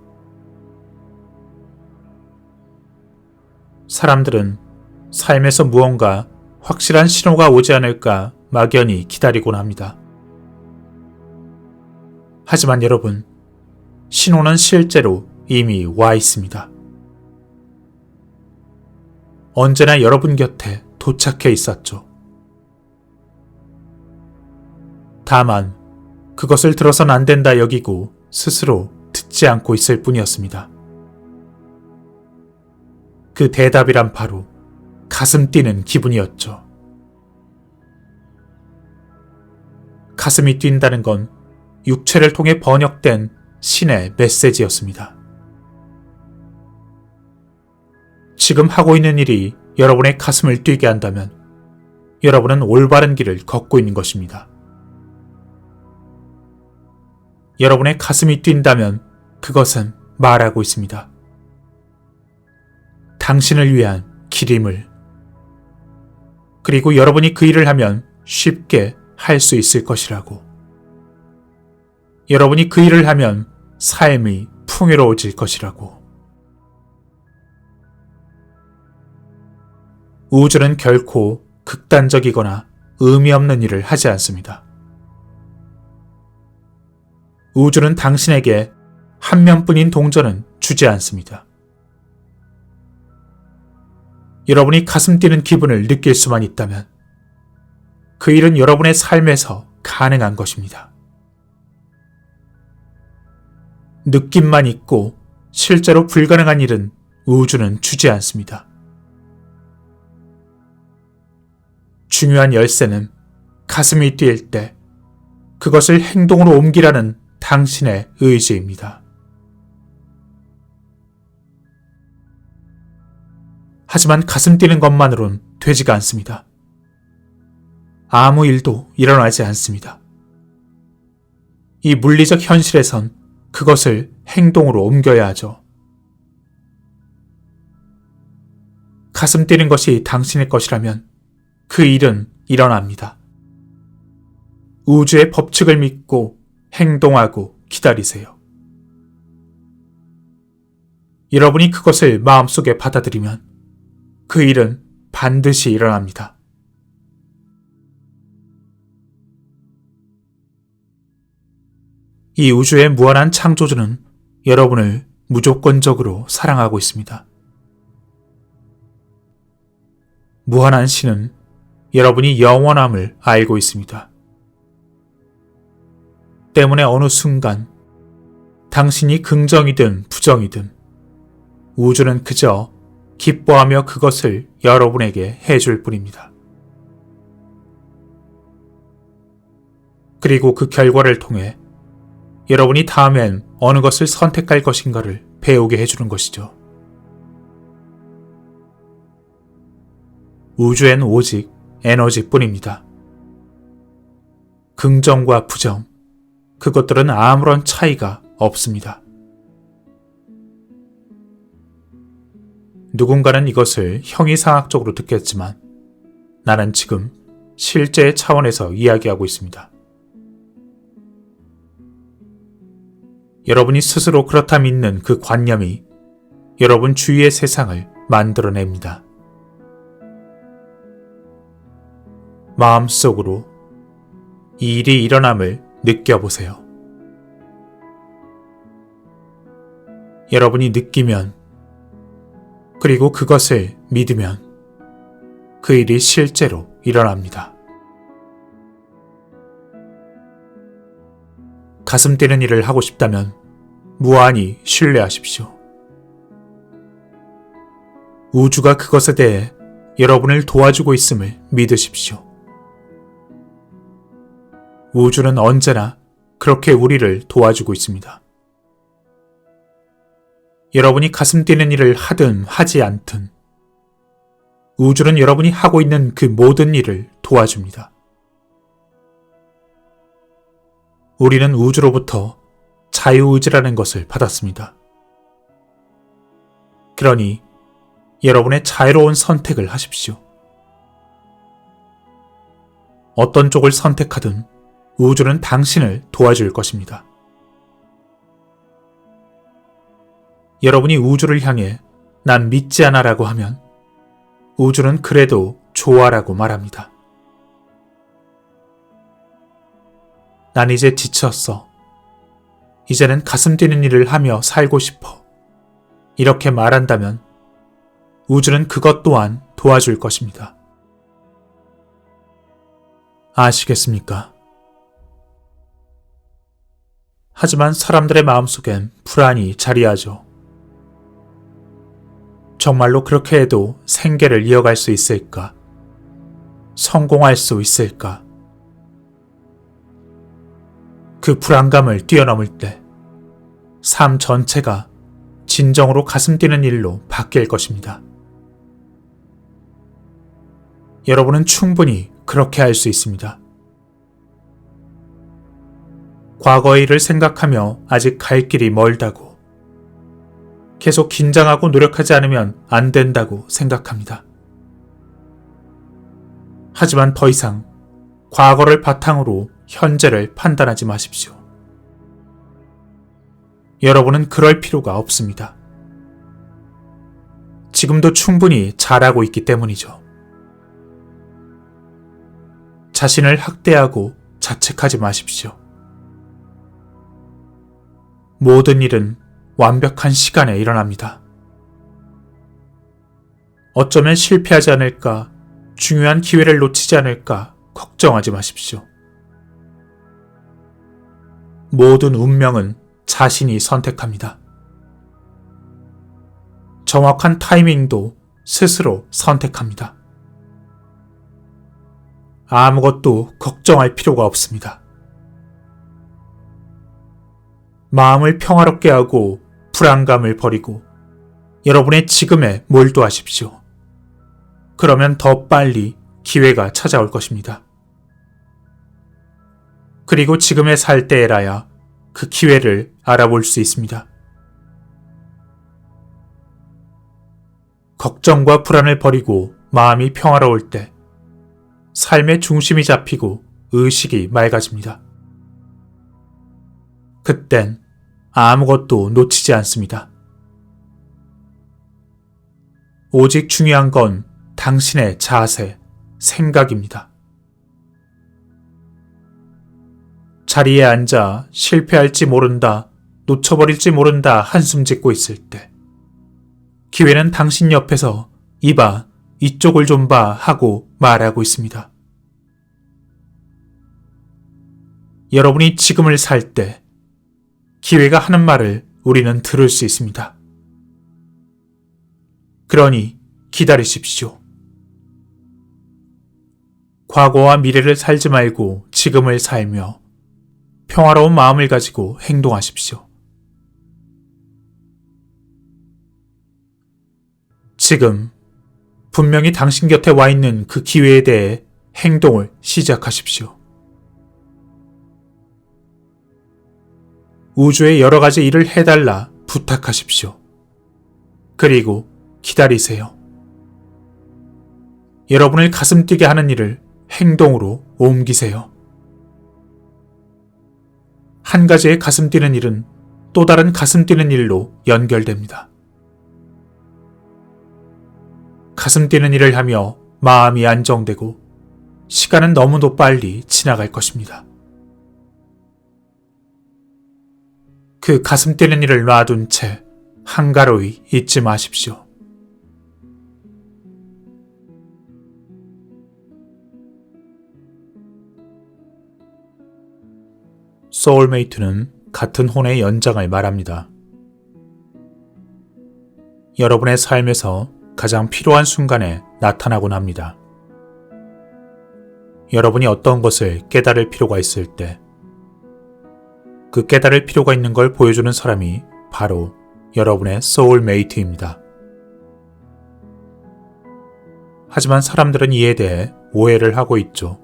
사람들은 삶에서 무언가 확실한 신호가 오지 않을까 막연히 기다리곤 합니다. 하지만 여러분, 신호는 실제로 이미 와 있습니다. 언제나 여러분 곁에 도착해 있었죠. 다만 그것을 들어선 안 된다 여기고 스스로 듣지 않고 있을 뿐이었습니다. 그 대답이란 바로 가슴 뛰는 기분이었죠. 가슴이 뛴다는 건 육체를 통해 번역된 신의 메시지였습니다. 지금 하고 있는 일이 여러분의 가슴을 뛰게 한다면 여러분은 올바른 길을 걷고 있는 것입니다. 여러분의 가슴이 뛴다면 그것은 말하고 있습니다. 당신을 위한 길임을, 그리고 여러분이 그 일을 하면 쉽게 할 수 있을 것이라고. 여러분이 그 일을 하면 삶이 풍요로워질 것이라고. 우주는 결코 극단적이거나 의미 없는 일을 하지 않습니다. 우주는 당신에게 한 면뿐인 동전은 주지 않습니다. 여러분이 가슴 뛰는 기분을 느낄 수만 있다면 그 일은 여러분의 삶에서 가능한 것입니다. 느낌만 있고 실제로 불가능한 일은 우주는 주지 않습니다. 중요한 열쇠는 가슴이 뛸 때 그것을 행동으로 옮기라는 당신의 의지입니다. 하지만 가슴 뛰는 것만으론 되지가 않습니다. 아무 일도 일어나지 않습니다. 이 물리적 현실에선 그것을 행동으로 옮겨야 하죠. 가슴 뛰는 것이 당신의 것이라면 그 일은 일어납니다. 우주의 법칙을 믿고 행동하고 기다리세요. 여러분이 그것을 마음속에 받아들이면 그 일은 반드시 일어납니다. 이 우주의 무한한 창조주는 여러분을 무조건적으로 사랑하고 있습니다. 무한한 신은 여러분이 영원함을 알고 있습니다. 때문에 어느 순간 당신이 긍정이든 부정이든 우주는 그저 기뻐하며 그것을 여러분에게 해줄 뿐입니다. 그리고 그 결과를 통해 여러분이 다음엔 어느 것을 선택할 것인가를 배우게 해주는 것이죠. 우주엔 오직 에너지뿐입니다. 긍정과 부정, 그것들은 아무런 차이가 없습니다. 누군가는 이것을 형이상학적으로 듣겠지만 나는 지금 실제의 차원에서 이야기하고 있습니다. 여러분이 스스로 그렇다 믿는 그 관념이 여러분 주위의 세상을 만들어냅니다. 마음속으로 이 일이 일어남을 느껴보세요. 여러분이 느끼면, 그리고 그것을 믿으면 그 일이 실제로 일어납니다. 가슴 뛰는 일을 하고 싶다면 무한히 신뢰하십시오. 우주가 그것에 대해 여러분을 도와주고 있음을 믿으십시오. 우주는 언제나 그렇게 우리를 도와주고 있습니다. 여러분이 가슴 뛰는 일을 하든 하지 않든 우주는 여러분이 하고 있는 그 모든 일을 도와줍니다. 우리는 우주로부터 자유의지라는 것을 받았습니다. 그러니 여러분의 자유로운 선택을 하십시오. 어떤 쪽을 선택하든 우주는 당신을 도와줄 것입니다. 여러분이 우주를 향해 난 믿지 않아라고 하면 우주는 그래도 좋아라고 말합니다. 난 이제 지쳤어. 이제는 가슴 뛰는 일을 하며 살고 싶어. 이렇게 말한다면 우주는 그것 또한 도와줄 것입니다. 아시겠습니까? 하지만 사람들의 마음속엔 불안이 자리하죠. 정말로 그렇게 해도 생계를 이어갈 수 있을까? 성공할 수 있을까? 그 불안감을 뛰어넘을 때 삶 전체가 진정으로 가슴 뛰는 일로 바뀔 것입니다. 여러분은 충분히 그렇게 할 수 있습니다. 과거의 일을 생각하며 아직 갈 길이 멀다고, 계속 긴장하고 노력하지 않으면 안 된다고 생각합니다. 하지만 더 이상 과거를 바탕으로 현재를 판단하지 마십시오. 여러분은 그럴 필요가 없습니다. 지금도 충분히 잘하고 있기 때문이죠. 자신을 학대하고 자책하지 마십시오. 모든 일은 완벽한 시간에 일어납니다. 어쩌면 실패하지 않을까, 중요한 기회를 놓치지 않을까 걱정하지 마십시오. 모든 운명은 자신이 선택합니다. 정확한 타이밍도 스스로 선택합니다. 아무것도 걱정할 필요가 없습니다. 마음을 평화롭게 하고 불안감을 버리고 여러분의 지금에 몰두하십시오. 그러면 더 빨리 기회가 찾아올 것입니다. 그리고 지금에 살 때에라야 그 기회를 알아볼 수 있습니다. 걱정과 불안을 버리고 마음이 평화로울 때 삶의 중심이 잡히고 의식이 맑아집니다. 그땐 아무것도 놓치지 않습니다. 오직 중요한 건 당신의 자세, 생각입니다. 자리에 앉아 실패할지 모른다, 놓쳐버릴지 모른다 한숨 짓고 있을 때 기회는 당신 옆에서 이봐, 이쪽을 좀 봐 하고 말하고 있습니다. 여러분이 지금을 살 때 기회가 하는 말을 우리는 들을 수 있습니다. 그러니 기다리십시오. 과거와 미래를 살지 말고 지금을 살며 평화로운 마음을 가지고 행동하십시오. 지금 분명히 당신 곁에 와 있는 그 기회에 대해 행동을 시작하십시오. 우주에 여러 가지 일을 해달라 부탁하십시오. 그리고 기다리세요. 여러분을 가슴 뛰게 하는 일을 행동으로 옮기세요. 한 가지의 가슴 뛰는 일은 또 다른 가슴 뛰는 일로 연결됩니다. 가슴 뛰는 일을 하며 마음이 안정되고 시간은 너무도 빨리 지나갈 것입니다. 그 가슴 뛰는 일을 놔둔 채 한가로이 있지 마십시오. 소울메이트는 같은 혼의 연장을 말합니다. 여러분의 삶에서 가장 필요한 순간에 나타나곤 합니다. 여러분이 어떤 것을 깨달을 필요가 있을 때, 그 깨달을 필요가 있는 걸 보여주는 사람이 바로 여러분의 소울메이트입니다. 하지만 사람들은 이에 대해 오해를 하고 있죠.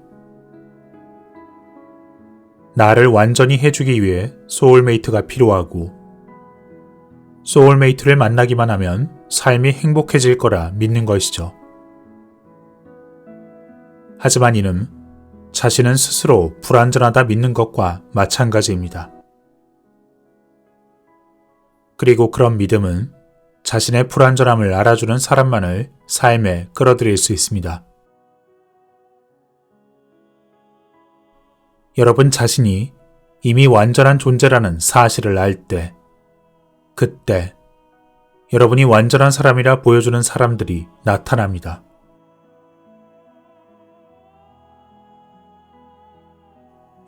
나를 완전히 해주기 위해 소울메이트가 필요하고, 소울메이트를 만나기만 하면 삶이 행복해질 거라 믿는 것이죠. 하지만 이는 자신은 스스로 불완전하다 믿는 것과 마찬가지입니다. 그리고 그런 믿음은 자신의 불완전함을 알아주는 사람만을 삶에 끌어들일 수 있습니다. 여러분 자신이 이미 완전한 존재라는 사실을 알 때, 그때 여러분이 완전한 사람이라 보여주는 사람들이 나타납니다.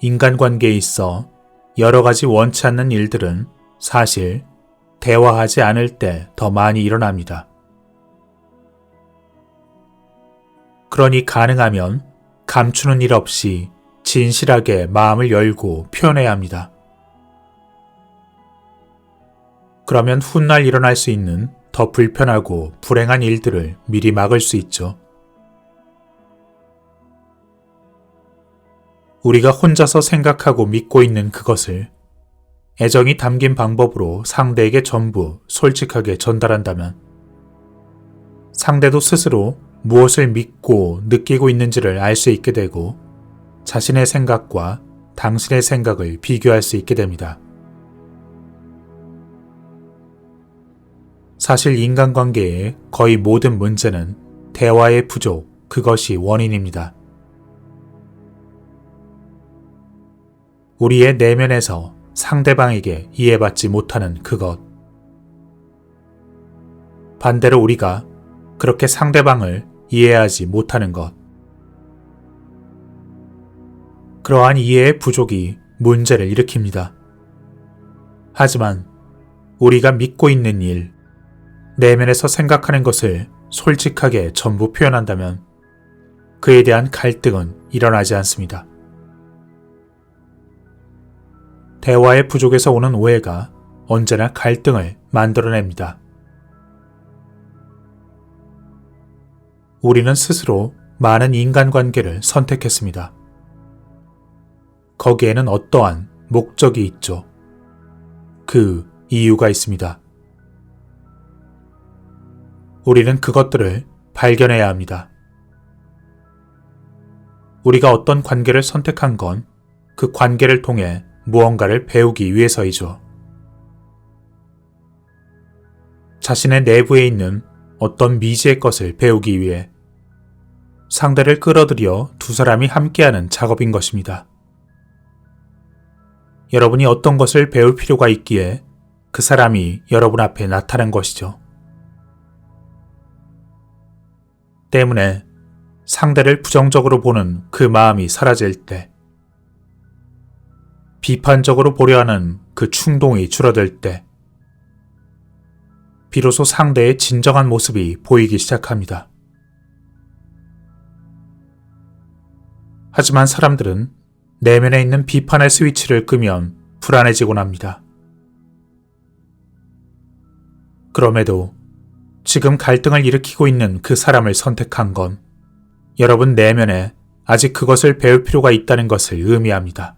인간관계에 있어 여러 가지 원치 않는 일들은 사실 대화하지 않을 때 더 많이 일어납니다. 그러니 가능하면 감추는 일 없이 진실하게 마음을 열고 표현해야 합니다. 그러면 훗날 일어날 수 있는 더 불편하고 불행한 일들을 미리 막을 수 있죠. 우리가 혼자서 생각하고 믿고 있는 그것을 애정이 담긴 방법으로 상대에게 전부 솔직하게 전달한다면 상대도 스스로 무엇을 믿고 느끼고 있는지를 알 수 있게 되고 자신의 생각과 당신의 생각을 비교할 수 있게 됩니다. 사실 인간관계의 거의 모든 문제는 대화의 부족, 그것이 원인입니다. 우리의 내면에서 상대방에게 이해받지 못하는 그것. 반대로 우리가 그렇게 상대방을 이해하지 못하는 것. 그러한 이해의 부족이 문제를 일으킵니다. 하지만 우리가 믿고 있는 일, 내면에서 생각하는 것을 솔직하게 전부 표현한다면 그에 대한 갈등은 일어나지 않습니다. 대화의 부족에서 오는 오해가 언제나 갈등을 만들어냅니다. 우리는 스스로 많은 인간관계를 선택했습니다. 거기에는 어떠한 목적이 있죠. 그 이유가 있습니다. 우리는 그것들을 발견해야 합니다. 우리가 어떤 관계를 선택한 건 그 관계를 통해 무언가를 배우기 위해서이죠. 자신의 내부에 있는 어떤 미지의 것을 배우기 위해 상대를 끌어들여 두 사람이 함께하는 작업인 것입니다. 여러분이 어떤 것을 배울 필요가 있기에 그 사람이 여러분 앞에 나타난 것이죠. 때문에 상대를 부정적으로 보는 그 마음이 사라질 때, 비판적으로 보려 하는 그 충동이 줄어들 때, 비로소 상대의 진정한 모습이 보이기 시작합니다. 하지만 사람들은 내면에 있는 비판의 스위치를 끄면 불안해지곤 합니다. 그럼에도 지금 갈등을 일으키고 있는 그 사람을 선택한 건 여러분 내면에 아직 그것을 배울 필요가 있다는 것을 의미합니다.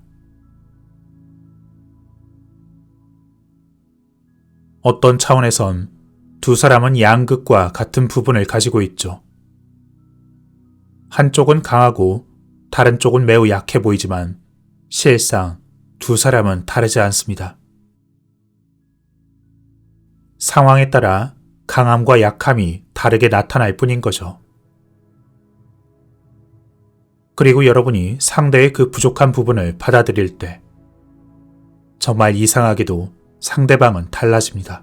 어떤 차원에선 두 사람은 양극과 같은 부분을 가지고 있죠. 한쪽은 강하고 다른 쪽은 매우 약해 보이지만 실상 두 사람은 다르지 않습니다. 상황에 따라 강함과 약함이 다르게 나타날 뿐인 거죠. 그리고 여러분이 상대의 그 부족한 부분을 받아들일 때 정말 이상하게도 상대방은 달라집니다.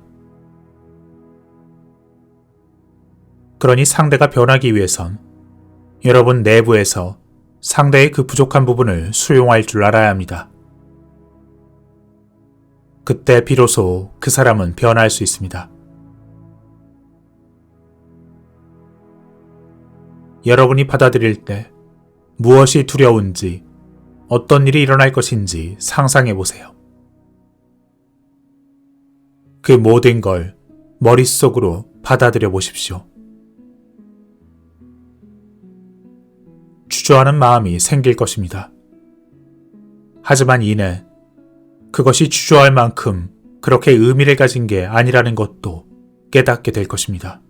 그러니 상대가 변하기 위해선 여러분 내부에서 상대의 그 부족한 부분을 수용할 줄 알아야 합니다. 그때 비로소 그 사람은 변할 수 있습니다. 여러분이 받아들일 때 무엇이 두려운지, 어떤 일이 일어날 것인지 상상해 보세요. 그 모든 걸 머릿속으로 받아들여 보십시오. 주저하는 마음이 생길 것입니다. 하지만 이내 그것이 주저할 만큼 그렇게 의미를 가진 게 아니라는 것도 깨닫게 될 것입니다.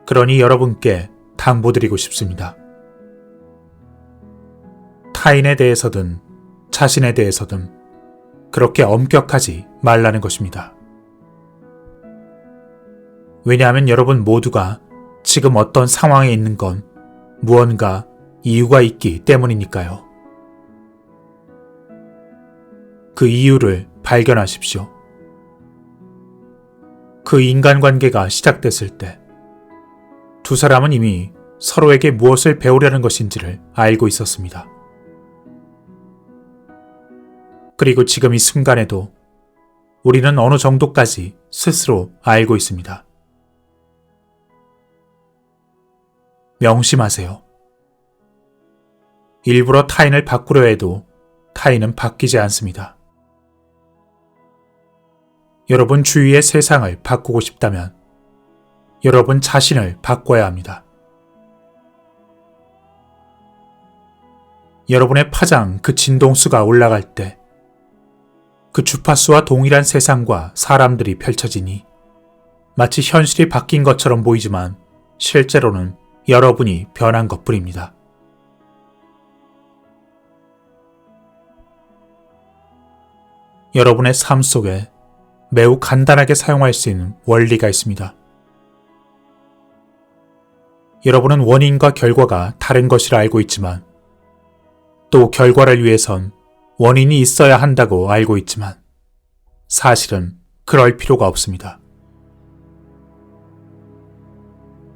그러니 여러분께 당부드리고 싶습니다. 타인에 대해서든 자신에 대해서든 그렇게 엄격하지 말라는 것입니다. 왜냐하면 여러분 모두가 지금 어떤 상황에 있는 건 무언가 이유가 있기 때문이니까요. 그 이유를 발견하십시오. 그 인간관계가 시작됐을 때 두 사람은 이미 서로에게 무엇을 배우려는 것인지를 알고 있었습니다. 그리고 지금 이 순간에도 우리는 어느 정도까지 스스로 알고 있습니다. 명심하세요. 일부러 타인을 바꾸려 해도 타인은 바뀌지 않습니다. 여러분 주위의 세상을 바꾸고 싶다면 여러분 자신을 바꿔야 합니다. 여러분의 파장 그 진동수가 올라갈 때 그 주파수와 동일한 세상과 사람들이 펼쳐지니 마치 현실이 바뀐 것처럼 보이지만 실제로는 여러분이 변한 것뿐입니다. 여러분의 삶 속에 매우 간단하게 사용할 수 있는 원리가 있습니다. 여러분은 원인과 결과가 다른 것이라 알고 있지만 또 결과를 위해선 원인이 있어야 한다고 알고 있지만 사실은 그럴 필요가 없습니다.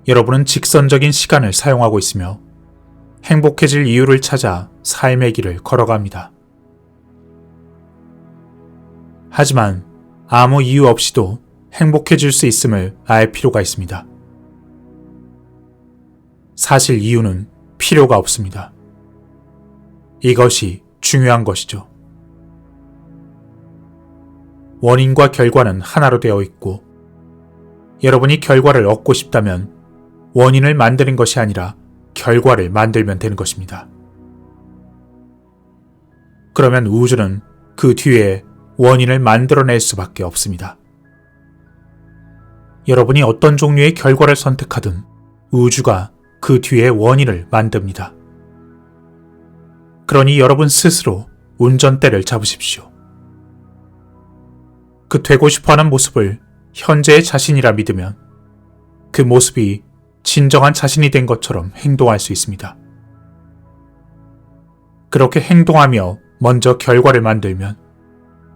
여러분은 직선적인 시간을 사용하고 있으며 행복해질 이유를 찾아 삶의 길을 걸어갑니다. 하지만 아무 이유 없이도 행복해질 수 있음을 알 필요가 있습니다. 사실 이유는 필요가 없습니다. 이것이 중요한 것이죠. 원인과 결과는 하나로 되어 있고 여러분이 결과를 얻고 싶다면 원인을 만드는 것이 아니라 결과를 만들면 되는 것입니다. 그러면 우주는 그 뒤에 원인을 만들어낼 수밖에 없습니다. 여러분이 어떤 종류의 결과를 선택하든 우주가 그 뒤에 원인을 만듭니다. 그러니 여러분 스스로 운전대를 잡으십시오. 그 되고 싶어하는 모습을 현재의 자신이라 믿으면 그 모습이 진정한 자신이 된 것처럼 행동할 수 있습니다. 그렇게 행동하며 먼저 결과를 만들면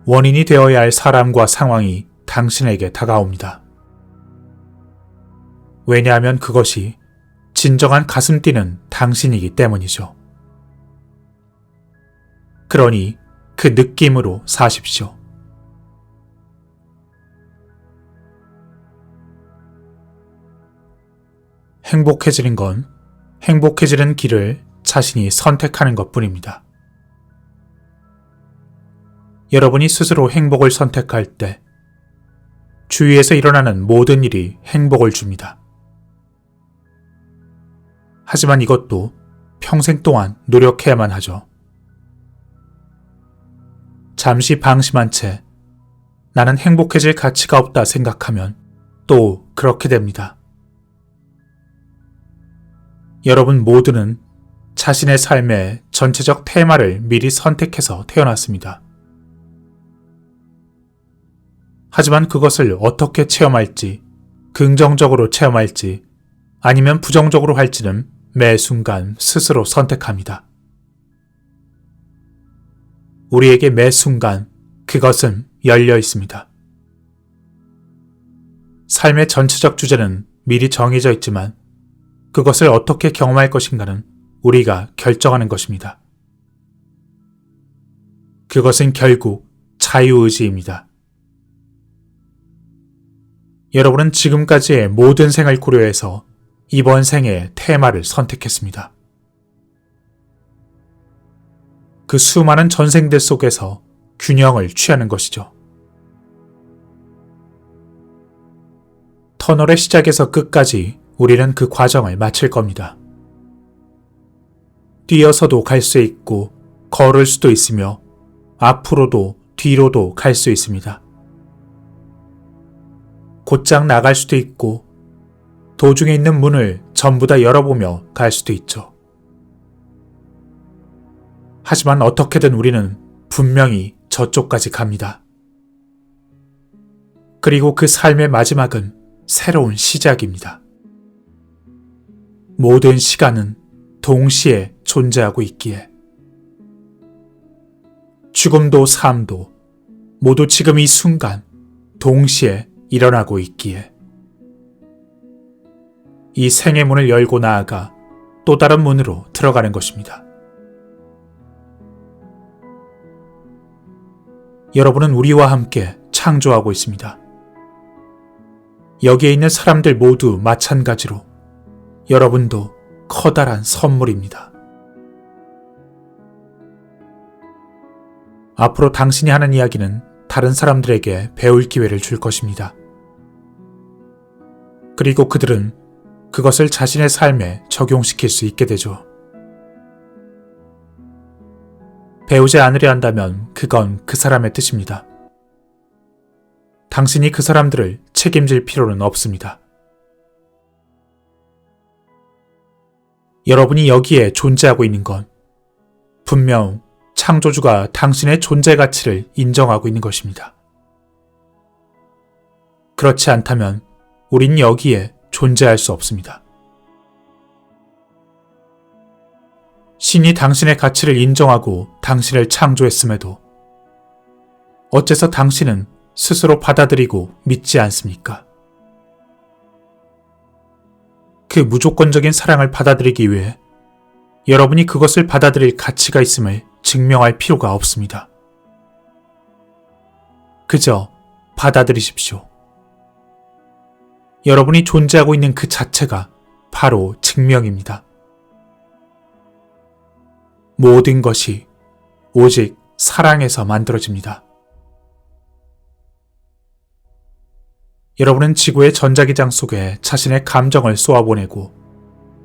원인이 되어야 할 사람과 상황이 당신에게 다가옵니다. 왜냐하면 그것이 진정한 가슴 뛰는 당신이기 때문이죠. 그러니 그 느낌으로 사십시오. 행복해지는 건 행복해지는 길을 자신이 선택하는 것뿐입니다. 여러분이 스스로 행복을 선택할 때 주위에서 일어나는 모든 일이 행복을 줍니다. 하지만 이것도 평생 동안 노력해야만 하죠. 잠시 방심한 채 나는 행복해질 가치가 없다 생각하면 또 그렇게 됩니다. 여러분 모두는 자신의 삶의 전체적 테마를 미리 선택해서 태어났습니다. 하지만 그것을 어떻게 체험할지, 긍정적으로 체험할지 아니면 부정적으로 할지는 매 순간 스스로 선택합니다. 우리에게 매 순간 그것은 열려 있습니다. 삶의 전체적 주제는 미리 정해져 있지만 그것을 어떻게 경험할 것인가는 우리가 결정하는 것입니다. 그것은 결국 자유의지입니다. 여러분은 지금까지의 모든 생을 고려해서 이번 생의 테마를 선택했습니다. 그 수많은 전생들 속에서 균형을 취하는 것이죠. 터널의 시작에서 끝까지 우리는 그 과정을 마칠 겁니다. 뛰어서도 갈 수 있고 걸을 수도 있으며 앞으로도 뒤로도 갈 수 있습니다. 곧장 나갈 수도 있고 도중에 있는 문을 전부 다 열어보며 갈 수도 있죠. 하지만 어떻게든 우리는 분명히 저쪽까지 갑니다. 그리고 그 삶의 마지막은 새로운 시작입니다. 모든 시간은 동시에 존재하고 있기에 죽음도 삶도 모두 지금 이 순간 동시에 일어나고 있기에 이 생의 문을 열고 나아가 또 다른 문으로 들어가는 것입니다. 여러분은 우리와 함께 창조하고 있습니다. 여기에 있는 사람들 모두 마찬가지로 여러분도 커다란 선물입니다. 앞으로 당신이 하는 이야기는 다른 사람들에게 배울 기회를 줄 것입니다. 그리고 그들은 그것을 자신의 삶에 적용시킬 수 있게 되죠. 배우지 않으려 한다면 그건 그 사람의 뜻입니다. 당신이 그 사람들을 책임질 필요는 없습니다. 여러분이 여기에 존재하고 있는 건 분명 창조주가 당신의 존재 가치를 인정하고 있는 것입니다. 그렇지 않다면 우린 여기에 존재할 수 없습니다. 신이 당신의 가치를 인정하고 당신을 창조했음에도 어째서 당신은 스스로 받아들이고 믿지 않습니까? 그 무조건적인 사랑을 받아들이기 위해 여러분이 그것을 받아들일 가치가 있음을 증명할 필요가 없습니다. 그저 받아들이십시오. 여러분이 존재하고 있는 그 자체가 바로 증명입니다. 모든 것이 오직 사랑에서 만들어집니다. 여러분은 지구의 전자기장 속에 자신의 감정을 쏘아보내고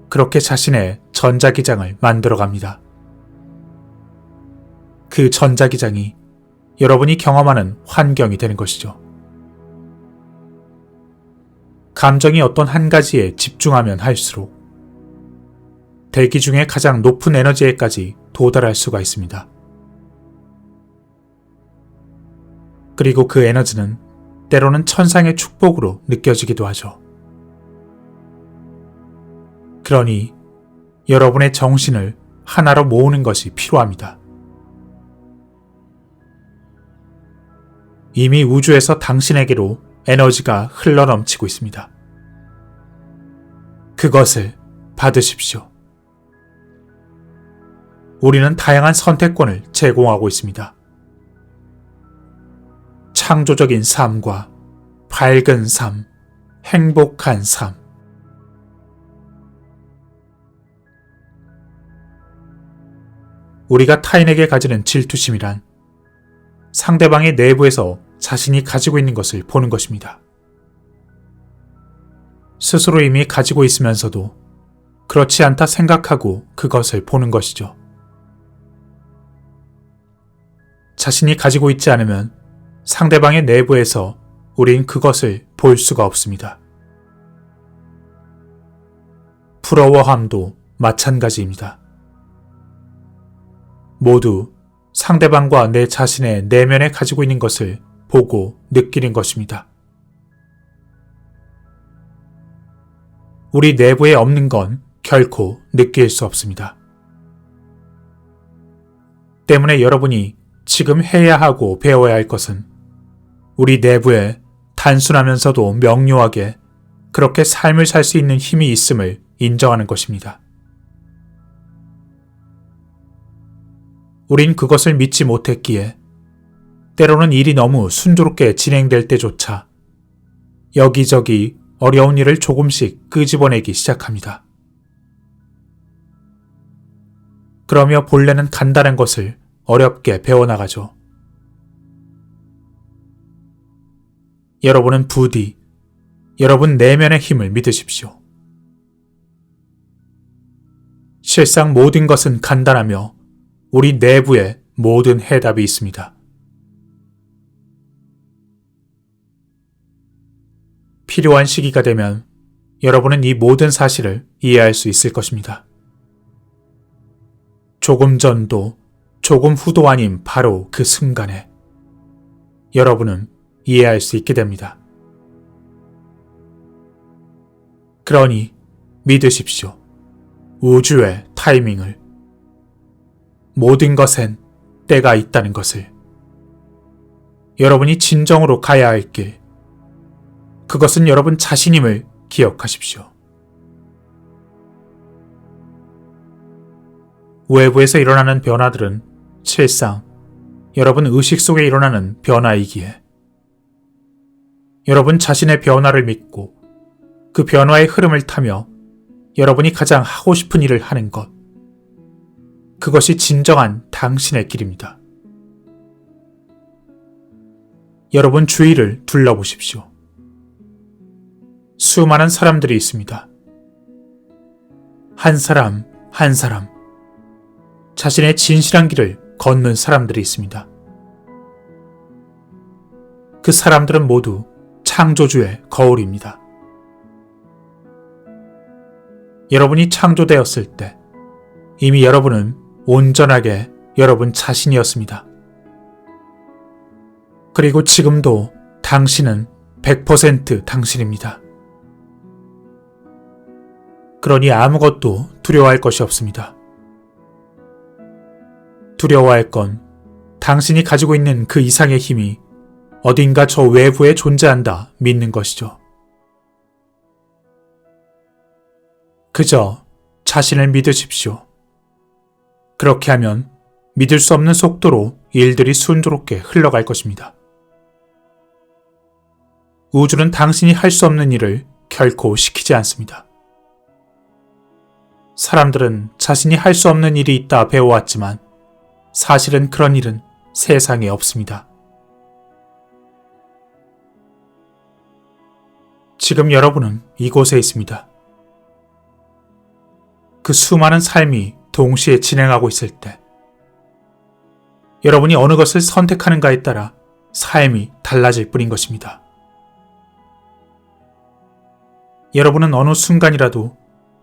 그렇게 자신의 전자기장을 만들어갑니다. 그 전자기장이 여러분이 경험하는 환경이 되는 것이죠. 감정이 어떤 한 가지에 집중하면 할수록 대기 중에 가장 높은 에너지에까지 도달할 수가 있습니다. 그리고 그 에너지는 때로는 천상의 축복으로 느껴지기도 하죠. 그러니 여러분의 정신을 하나로 모으는 것이 필요합니다. 이미 우주에서 당신에게로 에너지가 흘러넘치고 있습니다. 그것을 받으십시오. 우리는 다양한 선택권을 제공하고 있습니다. 창조적인 삶과 밝은 삶, 행복한 삶. 우리가 타인에게 가지는 질투심이란 상대방의 내부에서 자신이 가지고 있는 것을 보는 것입니다. 스스로 이미 가지고 있으면서도 그렇지 않다 생각하고 그것을 보는 것이죠. 자신이 가지고 있지 않으면 상대방의 내부에서 우린 그것을 볼 수가 없습니다. 부러워함도 마찬가지입니다. 모두 상대방과 내 자신의 내면에 가지고 있는 것을 보고 느끼는 것입니다. 우리 내부에 없는 건 결코 느낄 수 없습니다. 때문에 여러분이 지금 해야 하고 배워야 할 것은 우리 내부에 단순하면서도 명료하게 그렇게 삶을 살 수 있는 힘이 있음을 인정하는 것입니다. 우린 그것을 믿지 못했기에 때로는 일이 너무 순조롭게 진행될 때조차 여기저기 어려운 일을 조금씩 끄집어내기 시작합니다. 그러며 본래는 간단한 것을 어렵게 배워나가죠. 여러분은 부디 여러분 내면의 힘을 믿으십시오. 실상 모든 것은 간단하며 우리 내부에 모든 해답이 있습니다. 필요한 시기가 되면 여러분은 이 모든 사실을 이해할 수 있을 것입니다. 조금 전도 조금 후도 아닌 바로 그 순간에 여러분은 이해할 수 있게 됩니다. 그러니 믿으십시오. 우주의 타이밍을. 모든 것엔 때가 있다는 것을. 여러분이 진정으로 가야 할 길. 그것은 여러분 자신임을 기억하십시오. 외부에서 일어나는 변화들은 실상 여러분 의식 속에 일어나는 변화이기에 여러분 자신의 변화를 믿고 그 변화의 흐름을 타며 여러분이 가장 하고 싶은 일을 하는 것. 그것이 진정한 당신의 길입니다. 여러분 주위를 둘러보십시오. 수많은 사람들이 있습니다. 한 사람 한 사람 자신의 진실한 길을 걷는 사람들이 있습니다. 그 사람들은 모두 창조주의 거울입니다. 여러분이 창조되었을 때 이미 여러분은 온전하게 여러분 자신이었습니다. 그리고 지금도 당신은 100% 당신입니다. 그러니 아무것도 두려워할 것이 없습니다. 두려워할 건 당신이 가지고 있는 그 이상의 힘이 어딘가 저 외부에 존재한다 믿는 것이죠. 그저 자신을 믿으십시오. 그렇게 하면 믿을 수 없는 속도로 일들이 순조롭게 흘러갈 것입니다. 우주는 당신이 할 수 없는 일을 결코 시키지 않습니다. 사람들은 자신이 할 수 없는 일이 있다 배워왔지만 사실은 그런 일은 세상에 없습니다. 지금 여러분은 이곳에 있습니다. 그 수많은 삶이 동시에 진행하고 있을 때 여러분이 어느 것을 선택하는가에 따라 삶이 달라질 뿐인 것입니다. 여러분은 어느 순간이라도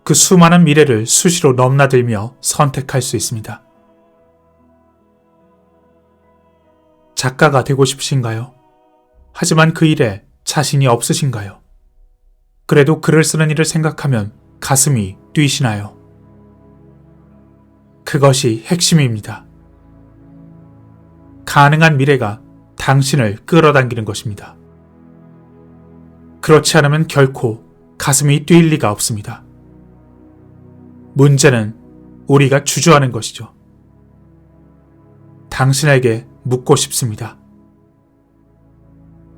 그 수많은 미래를 수시로 넘나들며 선택할 수 있습니다. 작가가 되고 싶으신가요? 하지만 그 일에 자신이 없으신가요? 그래도 글을 쓰는 일을 생각하면 가슴이 뛰시나요? 그것이 핵심입니다. 가능한 미래가 당신을 끌어당기는 것입니다. 그렇지 않으면 결코 가슴이 뛸 리가 없습니다. 문제는 우리가 주저하는 것이죠. 당신에게 묻고 싶습니다.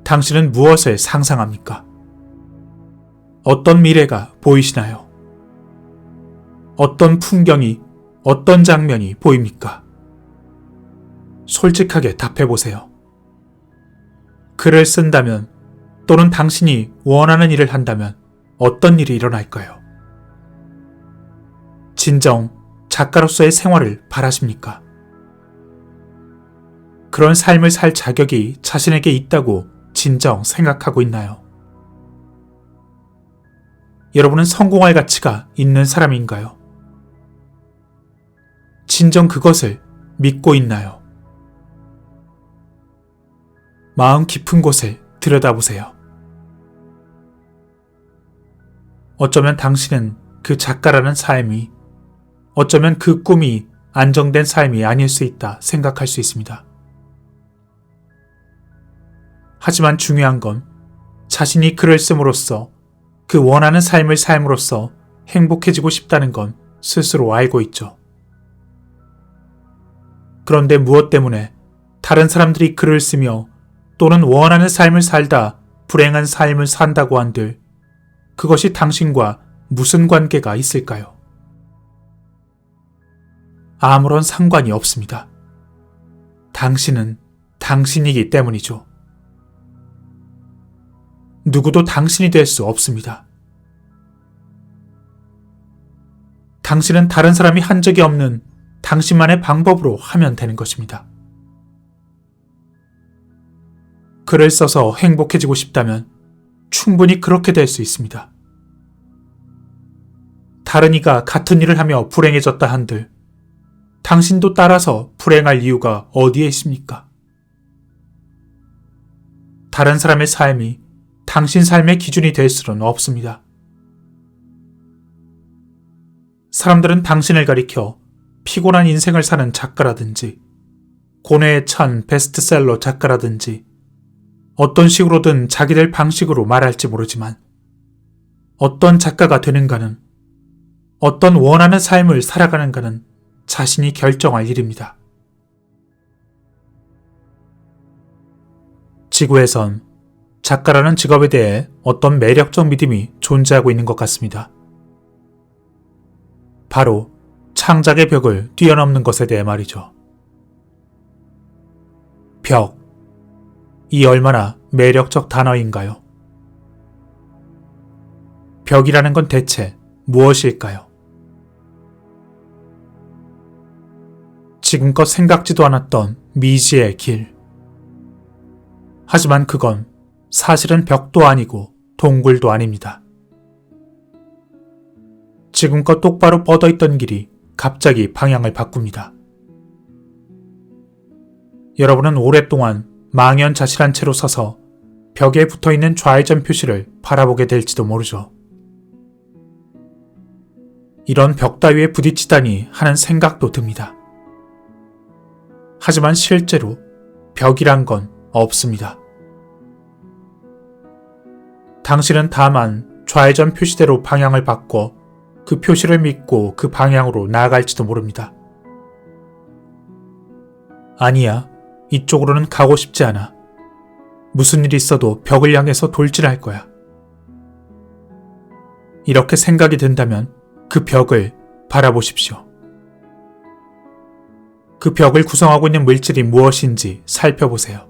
당신은 무엇을 상상합니까? 어떤 미래가 보이시나요? 어떤 풍경이, 어떤 장면이 보입니까? 솔직하게 답해보세요. 글을 쓴다면 또는 당신이 원하는 일을 한다면 어떤 일이 일어날까요? 진정 작가로서의 생활을 바라십니까? 그런 삶을 살 자격이 자신에게 있다고 진정 생각하고 있나요? 여러분은 성공할 가치가 있는 사람인가요? 진정 그것을 믿고 있나요? 마음 깊은 곳을 들여다보세요. 어쩌면 당신은 그 작가라는 삶이, 어쩌면 그 꿈이 안정된 삶이 아닐 수 있다 생각할 수 있습니다. 하지만 중요한 건 자신이 글을 씀으로써 그 원하는 삶을 삶으로써 행복해지고 싶다는 건 스스로 알고 있죠. 그런데 무엇 때문에 다른 사람들이 글을 쓰며 또는 원하는 삶을 살다 불행한 삶을 산다고 한들 그것이 당신과 무슨 관계가 있을까요? 아무런 상관이 없습니다. 당신은 당신이기 때문이죠. 누구도 당신이 될 수 없습니다. 당신은 다른 사람이 한 적이 없는 당신만의 방법으로 하면 되는 것입니다. 글을 써서 행복해지고 싶다면 충분히 그렇게 될 수 있습니다. 다른 이가 같은 일을 하며 불행해졌다 한들 당신도 따라서 불행할 이유가 어디에 있습니까? 다른 사람의 삶이 당신 삶의 기준이 될 수는 없습니다. 사람들은 당신을 가리켜 피곤한 인생을 사는 작가라든지 고뇌에 찬 베스트셀러 작가라든지 어떤 식으로든 자기들 방식으로 말할지 모르지만 어떤 작가가 되는가는 어떤 원하는 삶을 살아가는가는 자신이 결정할 일입니다. 지구에선 작가라는 직업에 대해 어떤 매력적 믿음이 존재하고 있는 것 같습니다. 바로 창작의 벽을 뛰어넘는 것에 대해 말이죠. 벽. 이 얼마나 매력적 단어인가요? 벽이라는 건 대체 무엇일까요? 지금껏 생각지도 않았던 미지의 길. 하지만 그건 사실은 벽도 아니고 동굴도 아닙니다. 지금껏 똑바로 뻗어있던 길이 갑자기 방향을 바꿉니다. 여러분은 오랫동안 망연자실한 채로 서서 벽에 붙어있는 좌회전 표시를 바라보게 될지도 모르죠. 이런 벽 따위에 부딪히다니 하는 생각도 듭니다. 하지만 실제로 벽이란 건 없습니다. 당신은 다만 좌회전 표시대로 방향을 바꿔 그 표시를 믿고 그 방향으로 나아갈지도 모릅니다. 아니야, 이쪽으로는 가고 싶지 않아. 무슨 일이 있어도 벽을 향해서 돌진할 거야. 이렇게 생각이 든다면 그 벽을 바라보십시오. 그 벽을 구성하고 있는 물질이 무엇인지 살펴보세요.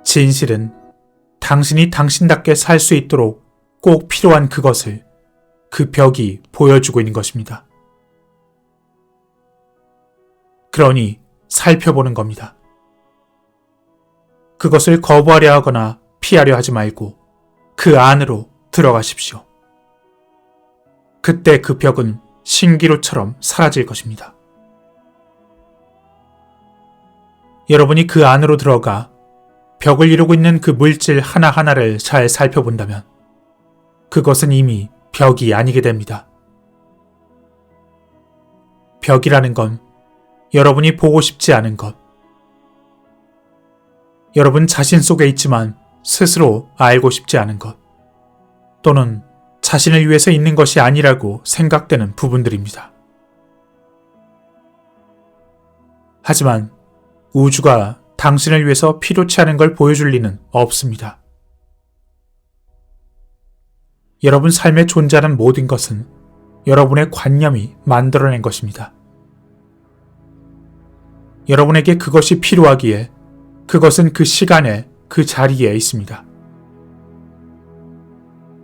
진실은 당신이 당신답게 살 수 있도록 꼭 필요한 그것을 그 벽이 보여주고 있는 것입니다. 그러니 살펴보는 겁니다. 그것을 거부하려 하거나 피하려 하지 말고 그 안으로 들어가십시오. 그때 그 벽은 신기루처럼 사라질 것입니다. 여러분이 그 안으로 들어가 벽을 이루고 있는 그 물질 하나하나를 잘 살펴본다면 그것은 이미 벽이 아니게 됩니다. 벽이라는 건 여러분이 보고 싶지 않은 것, 여러분 자신 속에 있지만 스스로 알고 싶지 않은 것, 또는 자신을 위해서 있는 것이 아니라고 생각되는 부분들입니다. 하지만 우주가 당신을 위해서 필요치 않은 걸 보여줄 리는 없습니다. 여러분 삶에 존재하는 모든 것은 여러분의 관념이 만들어낸 것입니다. 여러분에게 그것이 필요하기에 그것은 그 시간에 그 자리에 있습니다.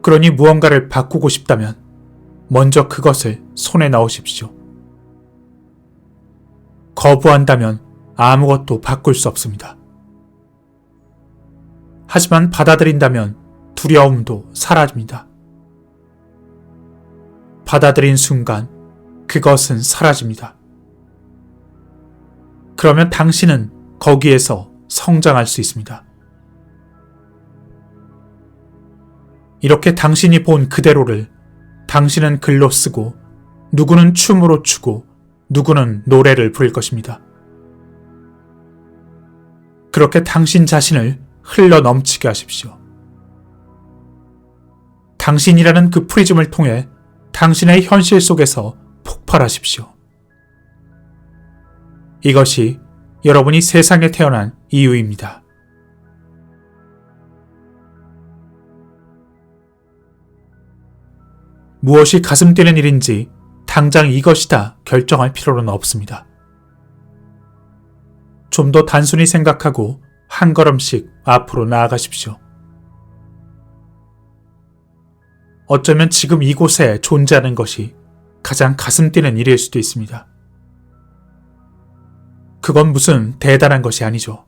그러니 무언가를 바꾸고 싶다면 먼저 그것을 손에 넣으십시오. 거부한다면 아무것도 바꿀 수 없습니다. 하지만 받아들인다면 두려움도 사라집니다. 받아들인 순간 그것은 사라집니다. 그러면 당신은 거기에서 성장할 수 있습니다. 이렇게 당신이 본 그대로를 당신은 글로 쓰고 누구는 춤으로 추고 누구는 노래를 부를 것입니다. 그렇게 당신 자신을 흘러 넘치게 하십시오. 당신이라는 그 프리즘을 통해 당신의 현실 속에서 폭발하십시오. 이것이 여러분이 세상에 태어난 이유입니다. 무엇이 가슴 뛰는 일인지 당장 이것이다 결정할 필요는 없습니다. 좀 더 단순히 생각하고 한 걸음씩 앞으로 나아가십시오. 어쩌면 지금 이곳에 존재하는 것이 가장 가슴 뛰는 일일 수도 있습니다. 그건 무슨 대단한 것이 아니죠.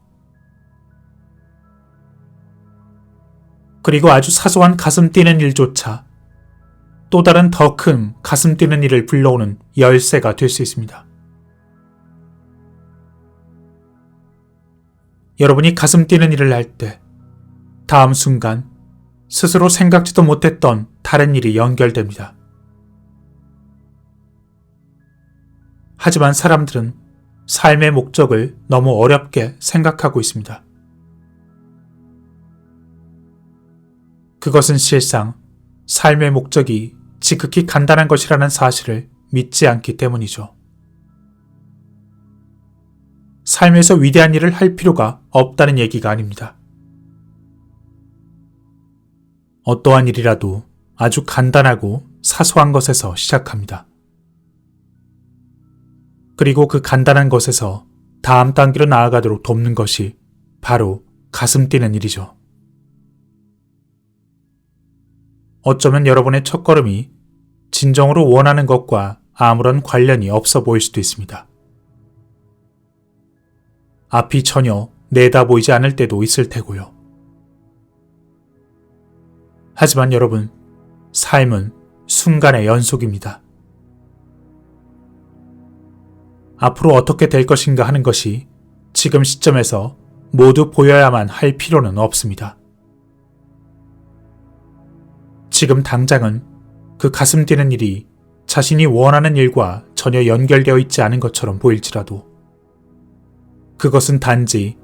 그리고 아주 사소한 가슴 뛰는 일조차 또 다른 더 큰 가슴 뛰는 일을 불러오는 열쇠가 될 수 있습니다. 여러분이 가슴 뛰는 일을 할 때 다음 순간 스스로 생각지도 못했던 다른 일이 연결됩니다. 하지만 사람들은 삶의 목적을 너무 어렵게 생각하고 있습니다. 그것은 실상 삶의 목적이 지극히 간단한 것이라는 사실을 믿지 않기 때문이죠. 삶에서 위대한 일을 할 필요가 없다는 얘기가 아닙니다. 어떠한 일이라도 아주 간단하고 사소한 것에서 시작합니다. 그리고 그 간단한 것에서 다음 단계로 나아가도록 돕는 것이 바로 가슴 뛰는 일이죠. 어쩌면 여러분의 첫걸음이 진정으로 원하는 것과 아무런 관련이 없어 보일 수도 있습니다. 앞이 전혀 내다보이지 않을 때도 있을 테고요. 하지만 여러분, 삶은 순간의 연속입니다. 앞으로 어떻게 될 것인가 하는 것이 지금 시점에서 모두 보여야만 할 필요는 없습니다. 지금 당장은 그 가슴 뛰는 일이 자신이 원하는 일과 전혀 연결되어 있지 않은 것처럼 보일지라도 그것은 단지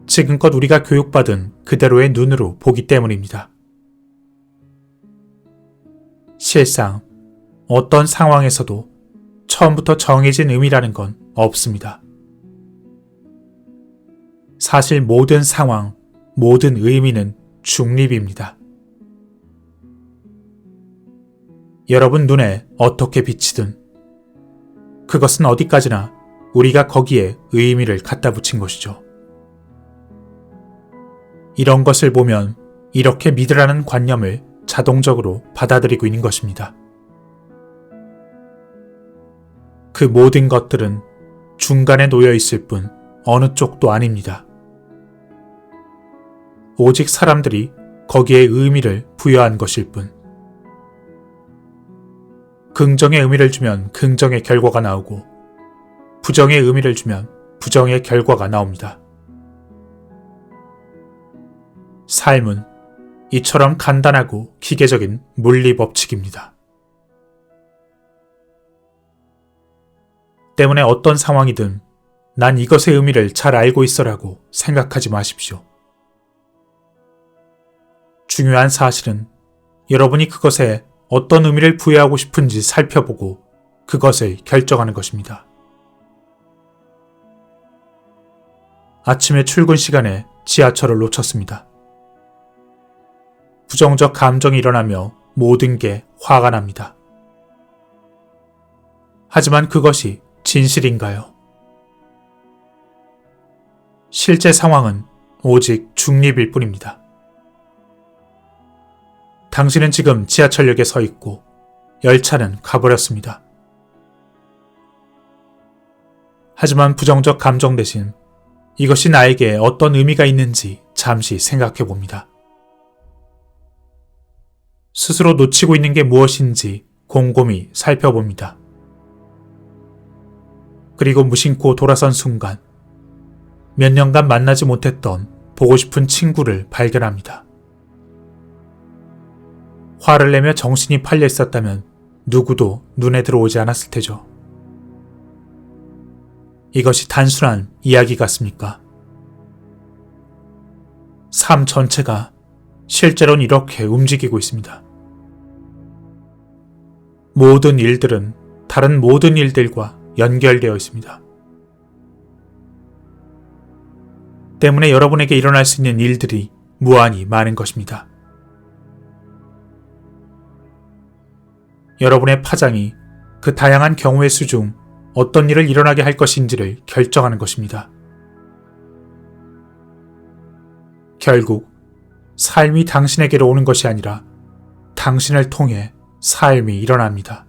지금껏 우리가 교육받은 그대로의 눈으로 보기 때문입니다. 실상 어떤 상황에서도 처음부터 정해진 의미라는 건 없습니다. 사실 모든 상황, 모든 의미는 중립입니다. 여러분 눈에 어떻게 비치든 그것은 어디까지나 우리가 거기에 의미를 갖다 붙인 것이죠. 이런 것을 보면 이렇게 믿으라는 관념을 자동적으로 받아들이고 있는 것입니다. 그 모든 것들은 중간에 놓여 있을 뿐 어느 쪽도 아닙니다. 오직 사람들이 거기에 의미를 부여한 것일 뿐. 긍정의 의미를 주면 긍정의 결과가 나오고 부정의 의미를 주면 부정의 결과가 나옵니다. 삶은 이처럼 간단하고 기계적인 물리 법칙입니다. 때문에 어떤 상황이든 난 이것의 의미를 잘 알고 있어라고 생각하지 마십시오. 중요한 사실은 여러분이 그것에 어떤 의미를 부여하고 싶은지 살펴보고 그것을 결정하는 것입니다. 아침에 출근 시간에 지하철을 놓쳤습니다. 부정적 감정이 일어나며 모든 게 화가 납니다. 하지만 그것이 진실인가요? 실제 상황은 오직 중립일 뿐입니다. 당신은 지금 지하철역에 서 있고 열차는 가버렸습니다. 하지만 부정적 감정 대신 이것이 나에게 어떤 의미가 있는지 잠시 생각해 봅니다. 스스로 놓치고 있는 게 무엇인지 곰곰이 살펴봅니다. 그리고 무심코 돌아선 순간 몇 년간 만나지 못했던 보고 싶은 친구를 발견합니다. 화를 내며 정신이 팔려 있었다면 누구도 눈에 들어오지 않았을 테죠. 이것이 단순한 이야기 같습니까? 삶 전체가 실제로는 이렇게 움직이고 있습니다. 모든 일들은 다른 모든 일들과 연결되어 있습니다. 때문에 여러분에게 일어날 수 있는 일들이 무한히 많은 것입니다. 여러분의 파장이 그 다양한 경우의 수 중 어떤 일을 일어나게 할 것인지를 결정하는 것입니다. 결국 삶이 당신에게로 오는 것이 아니라 당신을 통해 삶이 일어납니다.